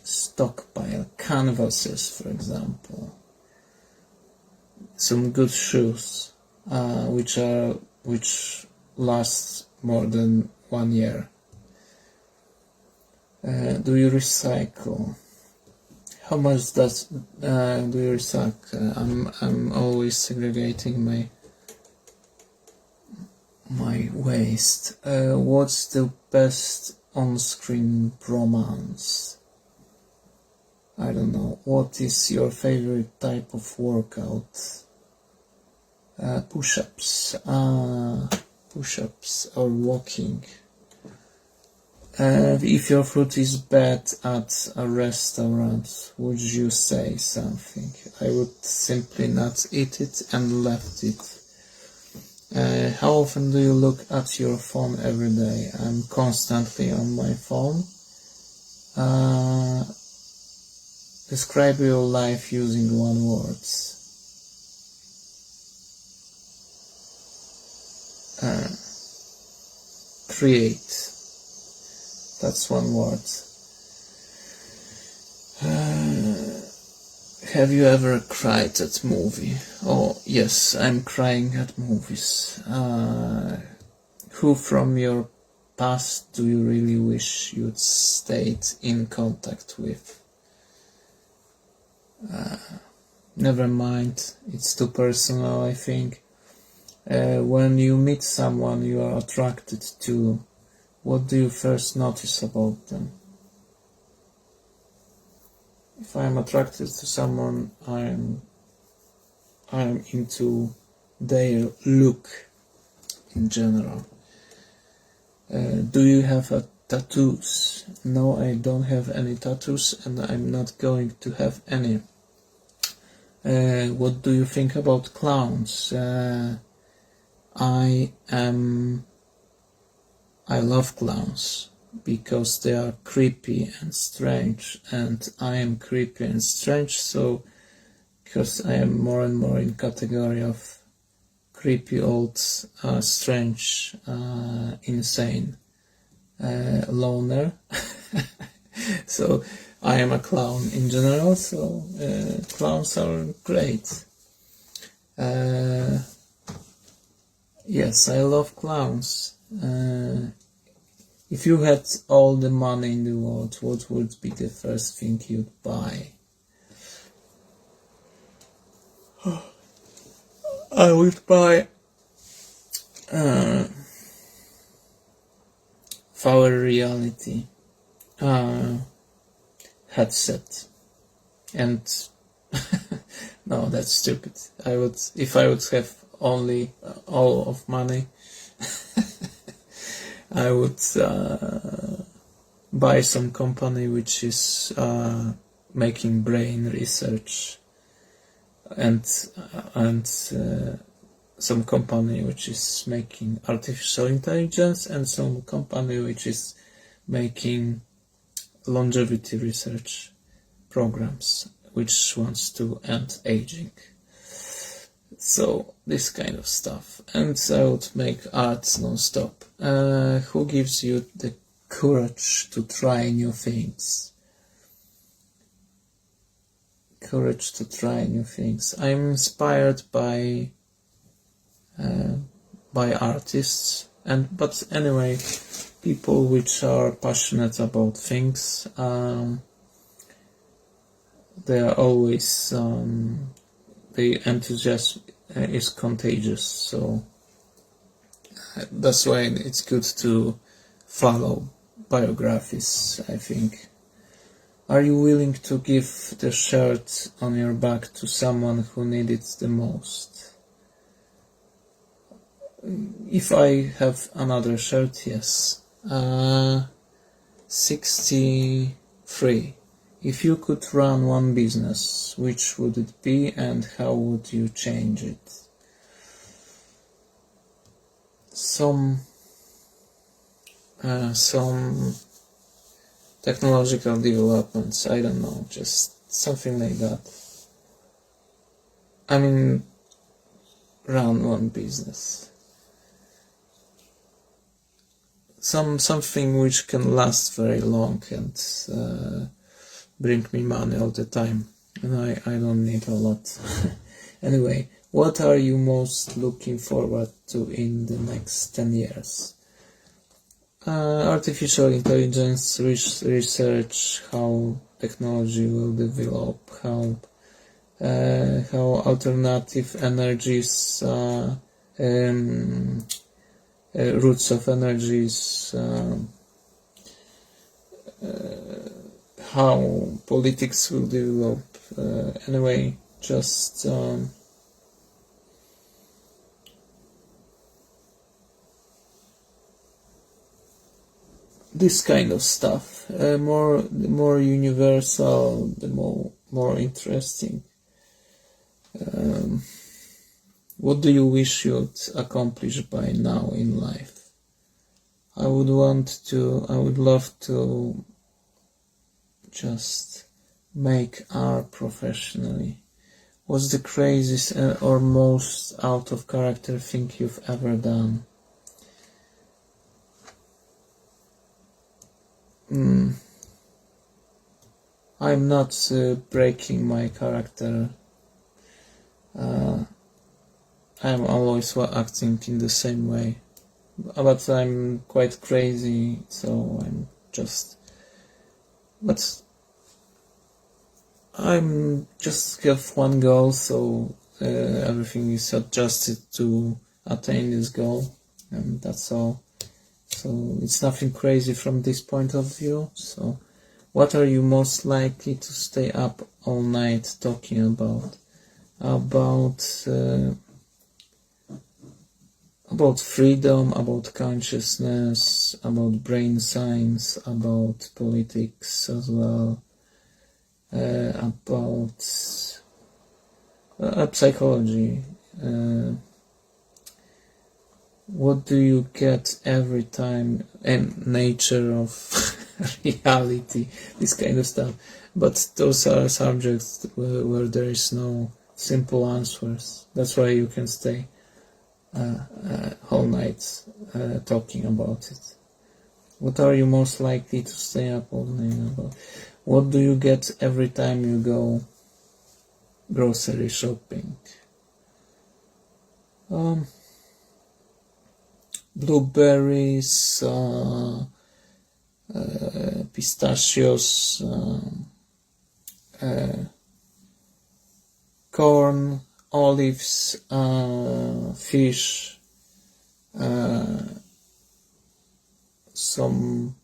[SPEAKER 1] Stockpile canvases, for example. Some good shoes, which last more than 1 year. Do you recycle? How much do you recycle? I'm always segregating my waste. What's the best on-screen romance? I don't know. What is your favorite type of workout? Push-ups. Push-ups or walking. If your food is bad at a restaurant, would you say something? I would simply not eat it and left it. How often do you look at your phone every day? I'm constantly on my phone. Describe your life using one word. Create. That's one word. Have you ever cried at movie? Oh, yes, I'm crying at movies. Who from your past do you really wish you'd stayed in contact with? Never mind, it's too personal, I think. When you meet someone you are attracted to, what do you first notice about them? If I am attracted to someone, I am into their look in general. Do you have tattoos? No, I don't have any tattoos, and I'm not going to have any. What do you think about clowns? I love clowns because they are creepy and strange, and I am creepy and strange, so because I am more and more in category of creepy old strange insane loner. So I am a clown in general, so clowns are great. Yes, I love clowns. If you had all the money in the world, what would be the first thing you'd buy? I would buy VR reality headset, and no, that's stupid. If I would have only all of money, I would buy some company which is making brain research, and some company which is making artificial intelligence, and some company which is making longevity research programs, which wants to end aging. So this kind of stuff. And I would make art non-stop. Who gives you the courage to try new things? Courage to try new things. I'm inspired by artists, but anyway, people which are passionate about things. They are always the enthusiasm is contagious, so that's why it's good to follow biographies, I think. Are you willing to give the shirt on your back to someone who needs it the most? If I have another shirt, yes. 63. If you could run one business, which would it be and how would you change it? Some technological developments, I don't know, just something like that. I mean, run one business. Something which can last very long and bring me money all the time, and I don't need a lot. Anyway, what are you most looking forward to in the next 10 years? Artificial intelligence research, how technology will develop, how alternative energies, roots of energies, how politics will develop. Anyway, just this kind of stuff. The more universal, the more interesting. What do you wish you'd accomplish by now in life? I would love to just make art professionally. What's the craziest or most out of character thing you've ever done? I'm not breaking my character. I'm always acting in the same way, but I'm quite crazy, so I'm just have one goal, so everything is adjusted to attain this goal, and that's all. So it's nothing crazy from this point of view. So what are you most likely to stay up all night talking about? About freedom, about consciousness, about brain science, about politics as well, about psychology. What do you get every time, and nature of reality, this kind of stuff. But those are subjects where there is no simple answers. That's why you can stay whole night talking about it. What are you most likely to stay up all night about? What do you get every time you go grocery shopping? Blueberries, pistachios, corn, olives, fish, some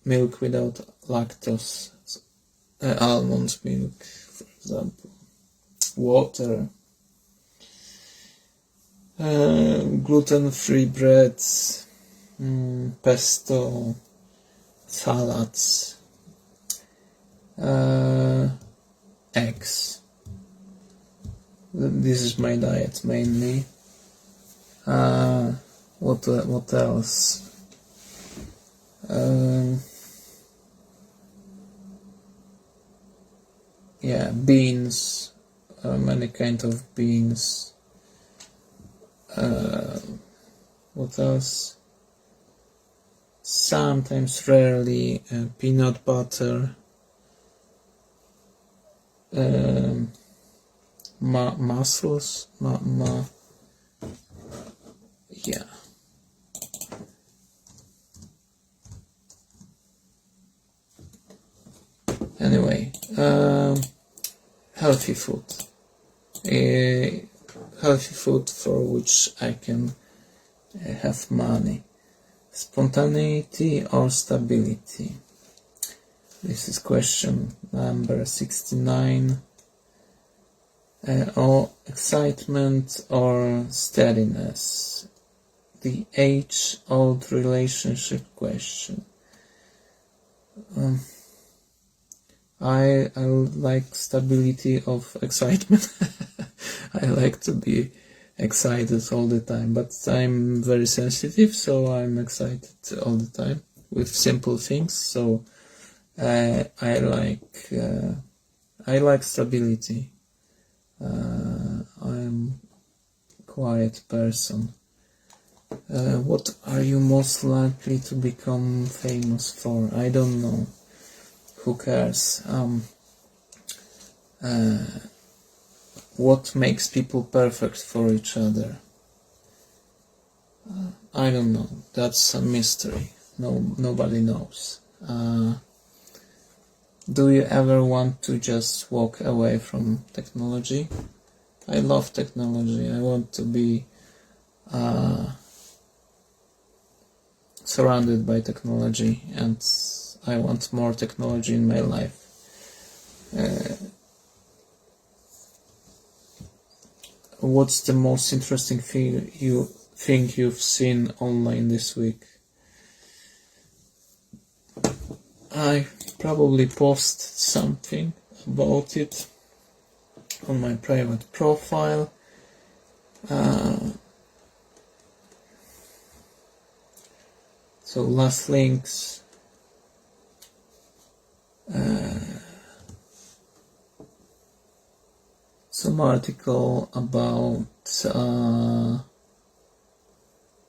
[SPEAKER 1] milk without lactose, almond milk, for example, water, gluten-free breads, pesto, salads, eggs. This is my diet mainly. What else? Yeah, beans, many kind of beans. What else? Sometimes, rarely, peanut butter, mussels, yeah. Anyway, healthy food. Healthy food for which I can have money. Spontaneity or stability? This is question number 69. Or excitement or steadiness? the age-old relationship question. I like stability of excitement. I like to be excited all the time, but I'm very sensitive, so I'm excited all the time with simple things. So I like stability. I'm a quiet person. What are you most likely to become famous for? I don't know. Who cares? What makes people perfect for each other? I don't know. That's a mystery. Nobody knows. Do you ever want to just walk away from technology? I love technology. I want to be surrounded by technology, and I want more technology in my life. What's the most interesting thing you've seen online this week? I probably post something about it on my private profile. So last links. Some article about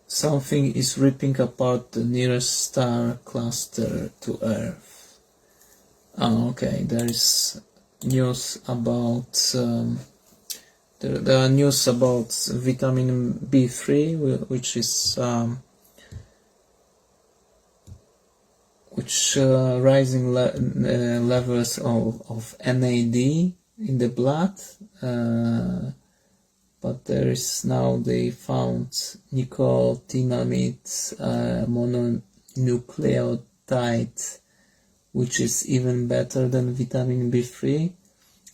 [SPEAKER 1] something is ripping apart the nearest star cluster to Earth. Okay, there is news about there are news about vitamin B3, which is rising levels of NAD in the blood, but there is now they found nicotinamide mononucleotide, which is even better than vitamin B3,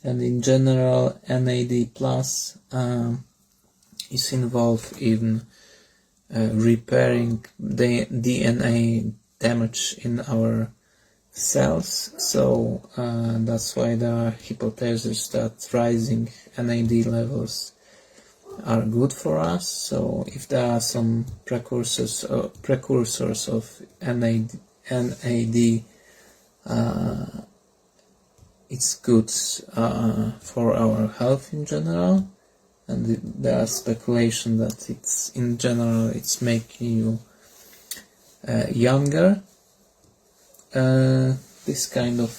[SPEAKER 1] and in general NAD plus is involved in repairing the DNA damage in our cells, so that's why there are hypotheses that rising NAD levels are good for us. So if there are some precursors of NAD, it's good for our health in general, and there are speculation that it's making you younger. This kind of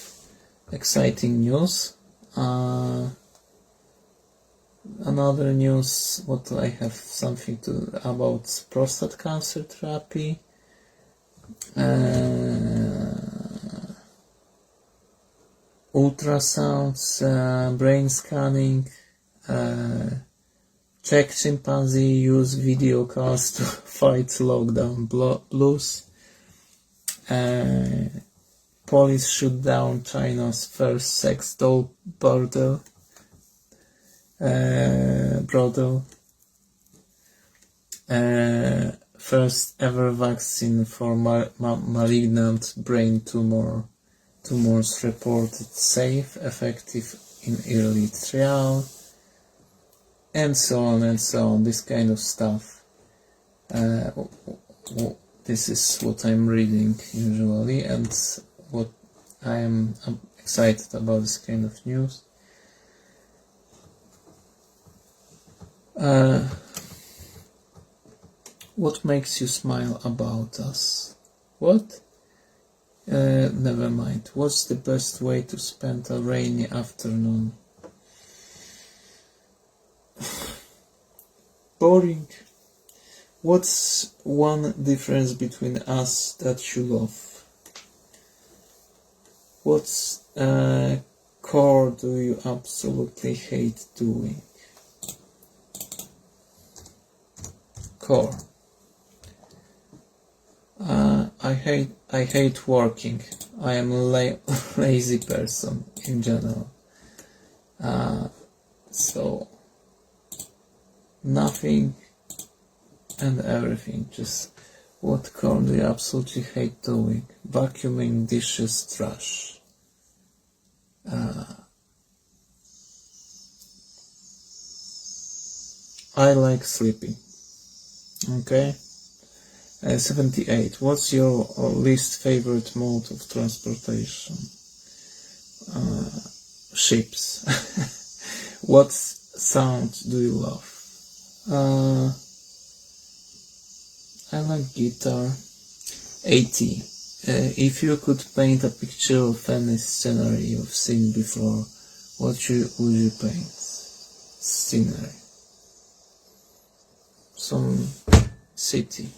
[SPEAKER 1] exciting news. Another news, what I have something about prostate cancer therapy. Ultrasounds, brain scanning. Czech chimpanzee use video calls to fight lockdown blues. Police shoot down China's first sex doll brothel. First ever vaccine for malignant brain tumors reported safe, effective in early trial, and so on and so on. This kind of stuff. This is what I'm reading usually, and what I'm excited about this kind of news. What makes you smile about us? What? Never mind. What's the best way to spend a rainy afternoon? Boring. What's one difference between us that you love? What's chore do you absolutely hate doing? Chore. I hate working. I am a lazy person in general. So nothing and everything. Just what chore do you absolutely hate doing? Vacuuming, dishes, trash. I like sleeping. Okay. 78. What's your least favorite mode of transportation? Ships. What sound do you love? I like guitar. 80. If you could paint a picture of any scenery you've seen before, what would you paint? Scenery. Some city.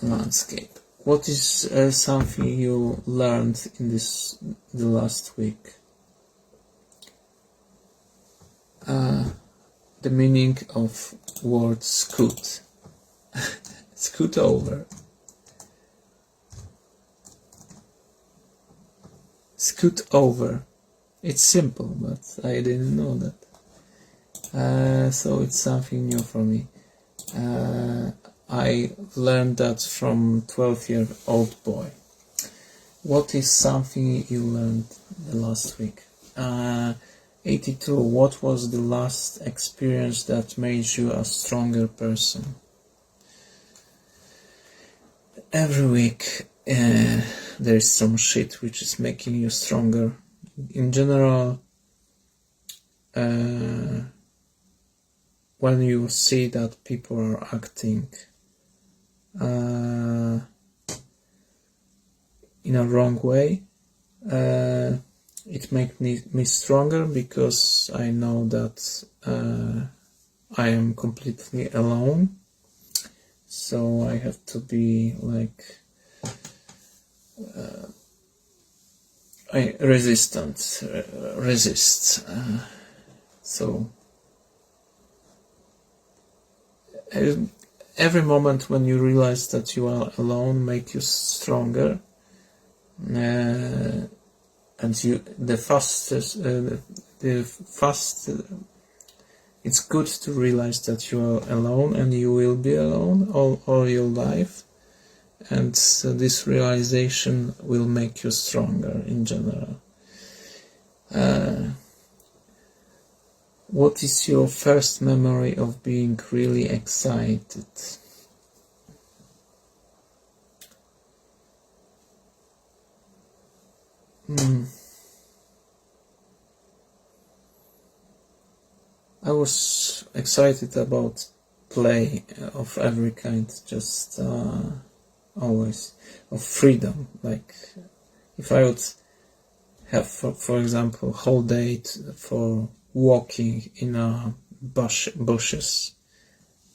[SPEAKER 1] Landscape. What is something you learned in the last week? The meaning of word scoot. Scoot over. Scoot over. It's simple, but I didn't know that. So it's something new for me. I learned that from 12-year-old boy. What is something you learned the last week? 82. What was the last experience that made you a stronger person? Every week there is some shit which is making you stronger. In general, when you see that people are acting in a wrong way, it makes me stronger, because I know that I am completely alone, so I have to be like resist. So every moment when you realize that you are alone make you stronger, and it's good to realize that you are alone, and you will be alone all your life, and this realization will make you stronger in general. What is your first memory of being really excited? I was excited about play of every kind, just always, of freedom. Like if I would have, for example, whole day for walking in bushes,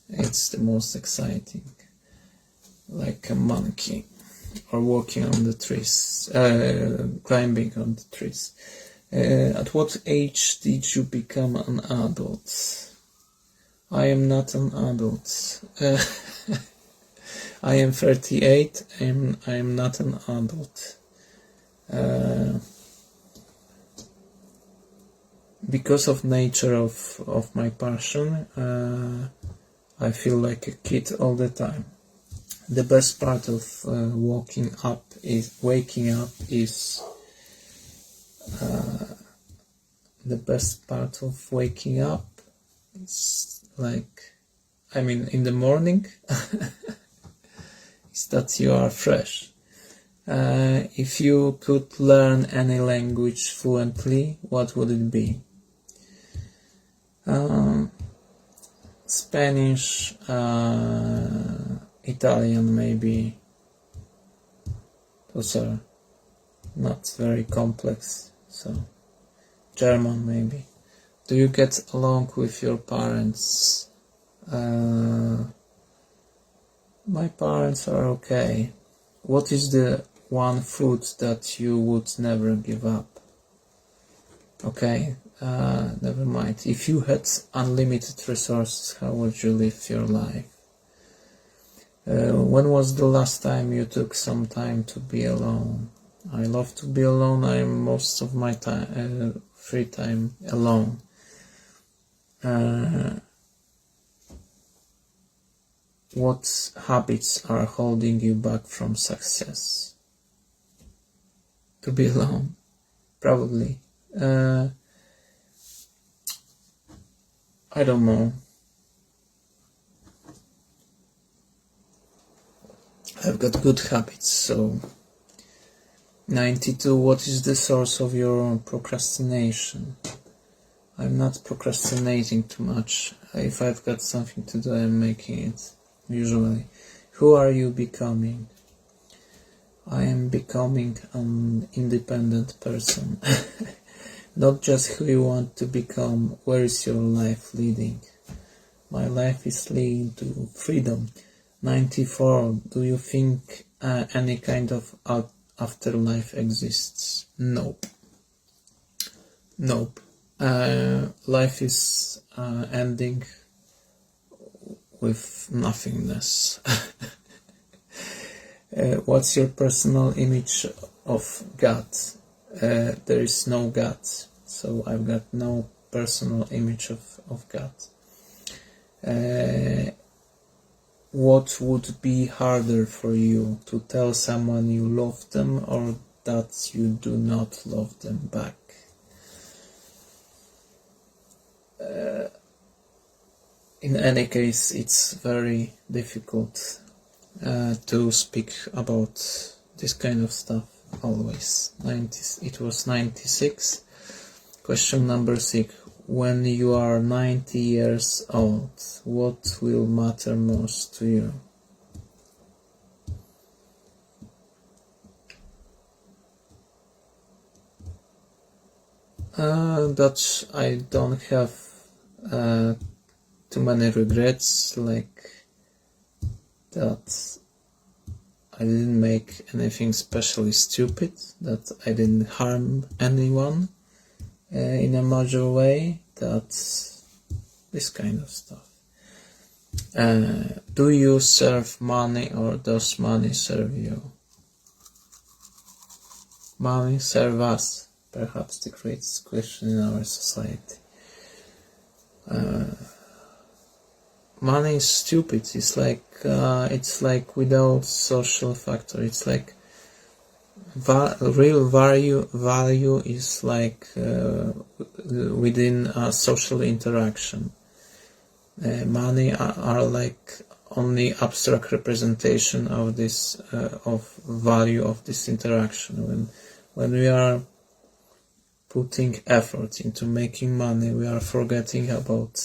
[SPEAKER 1] it's the most exciting, like a monkey, or walking on the trees, climbing on the trees. At what age did you become an adult? I am not an adult. I am 38 and I am not an adult. Because of nature of my passion, I feel like a kid all the time. The best part of waking up is the best part of waking up is, like, I mean, in the morning, is that you are fresh. If you could learn any language fluently, what would it be? Spanish, Italian maybe. Those are not very complex. So German maybe. Do you get along with your parents? My parents are okay. What is the one food that you would never give up? Okay, never mind. If you had unlimited resources, how would you live your life? When was the last time you took some time to be alone? I love to be alone. I am most of my time, free time alone. What habits are holding you back from success? To be alone, probably. I don't know. I've got good habits, so 92. What is the source of your procrastination? I'm not procrastinating too much. If I've got something to do, I'm making it, usually. Who are you becoming? I am becoming an independent person. Not just who you want to become. Where is your life leading? My life is leading to freedom. 94. Do you think any kind of afterlife exists? Nope. Nope. Life is ending with nothingness. What's your personal image of God? There is no God, so I've got no personal image of God. What would be harder for you, to tell someone you love them or that you do not love them back? In any case, it's very difficult to speak about this kind of stuff always. It was 96. Question number 6. When you are 90 years old, what will matter most to you? That I don't have too many regrets, like that I didn't make anything especially stupid, that I didn't harm anyone in a major way, that's this kind of stuff. Do you serve money or does money serve you? Money serve us, perhaps the greatest question in our society. Money is stupid. It's like without social factor. It's like real value is like within a social interaction. Money are like only abstract representation of this of value of this interaction. When we are putting effort into making money, we are forgetting about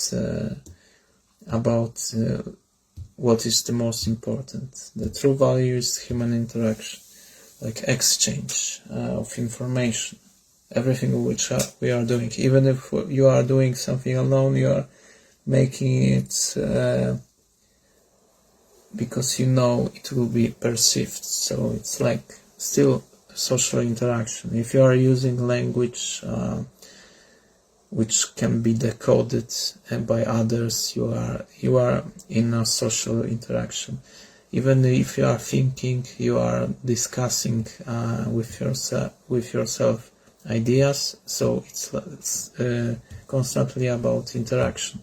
[SPEAKER 1] what is the most important. The true value is human interaction, like exchange of information, everything which we are doing. Even if you are doing something alone, you are making it because you know it will be perceived. So it's like still social interaction. If you are using language which can be decoded by others, you are in a social interaction. Even if you are thinking, you are discussing with yourself ideas, so it's constantly about interaction.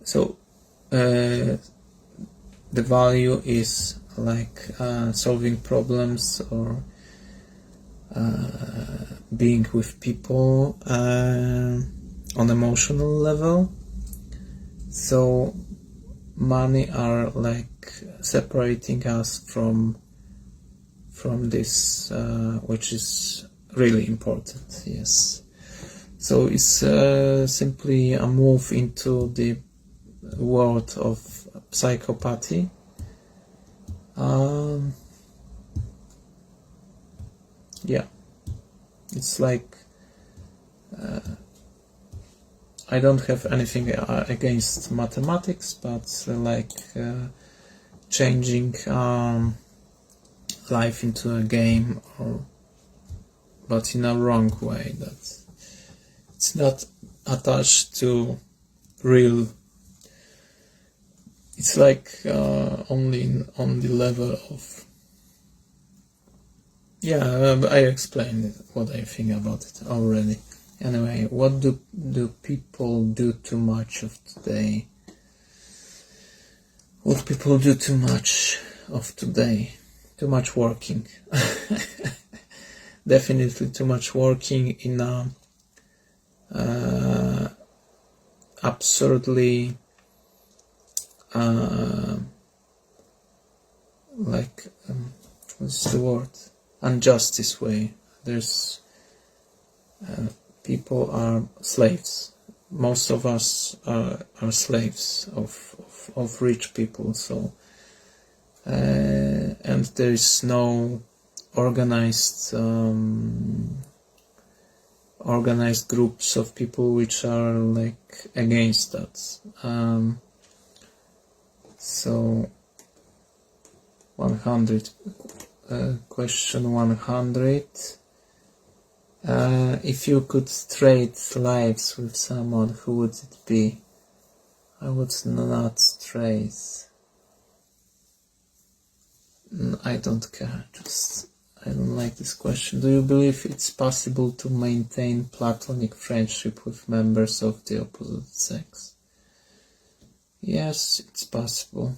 [SPEAKER 1] So the value is like solving problems or being with people on emotional level. So money are like separating us from this which is really important. Yes, so it's simply a move into the world of psychopathy. Yeah, it's like I don't have anything against mathematics, but like changing life into a game, but in a wrong way, that it's not attached to real. It's like only on the level of. Yeah, I explained what I think about it already. Anyway, what do people do too much of today? Would people do too much of today? Too much working. Definitely too much working in a absurdly what's the word? Injustice way. There's people are slaves. Most of us are slaves of rich people. So and there is no organized groups of people which are like against that. So 100, question 100. If you could trade lives with someone, who would it be? I would not trade. I don't care, I don't like this question. Do you believe it's possible to maintain platonic friendship with members of the opposite sex? Yes, it's possible.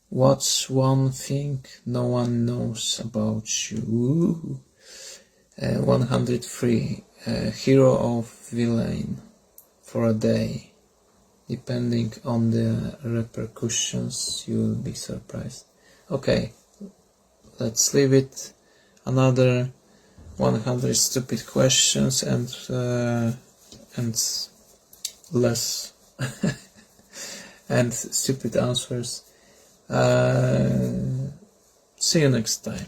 [SPEAKER 1] What's one thing no one knows about you? 103. Hero or villain for a day. Depending on the repercussions, you'll be surprised. Okay, let's leave it. Another 100 stupid questions and less and stupid answers. See you next time.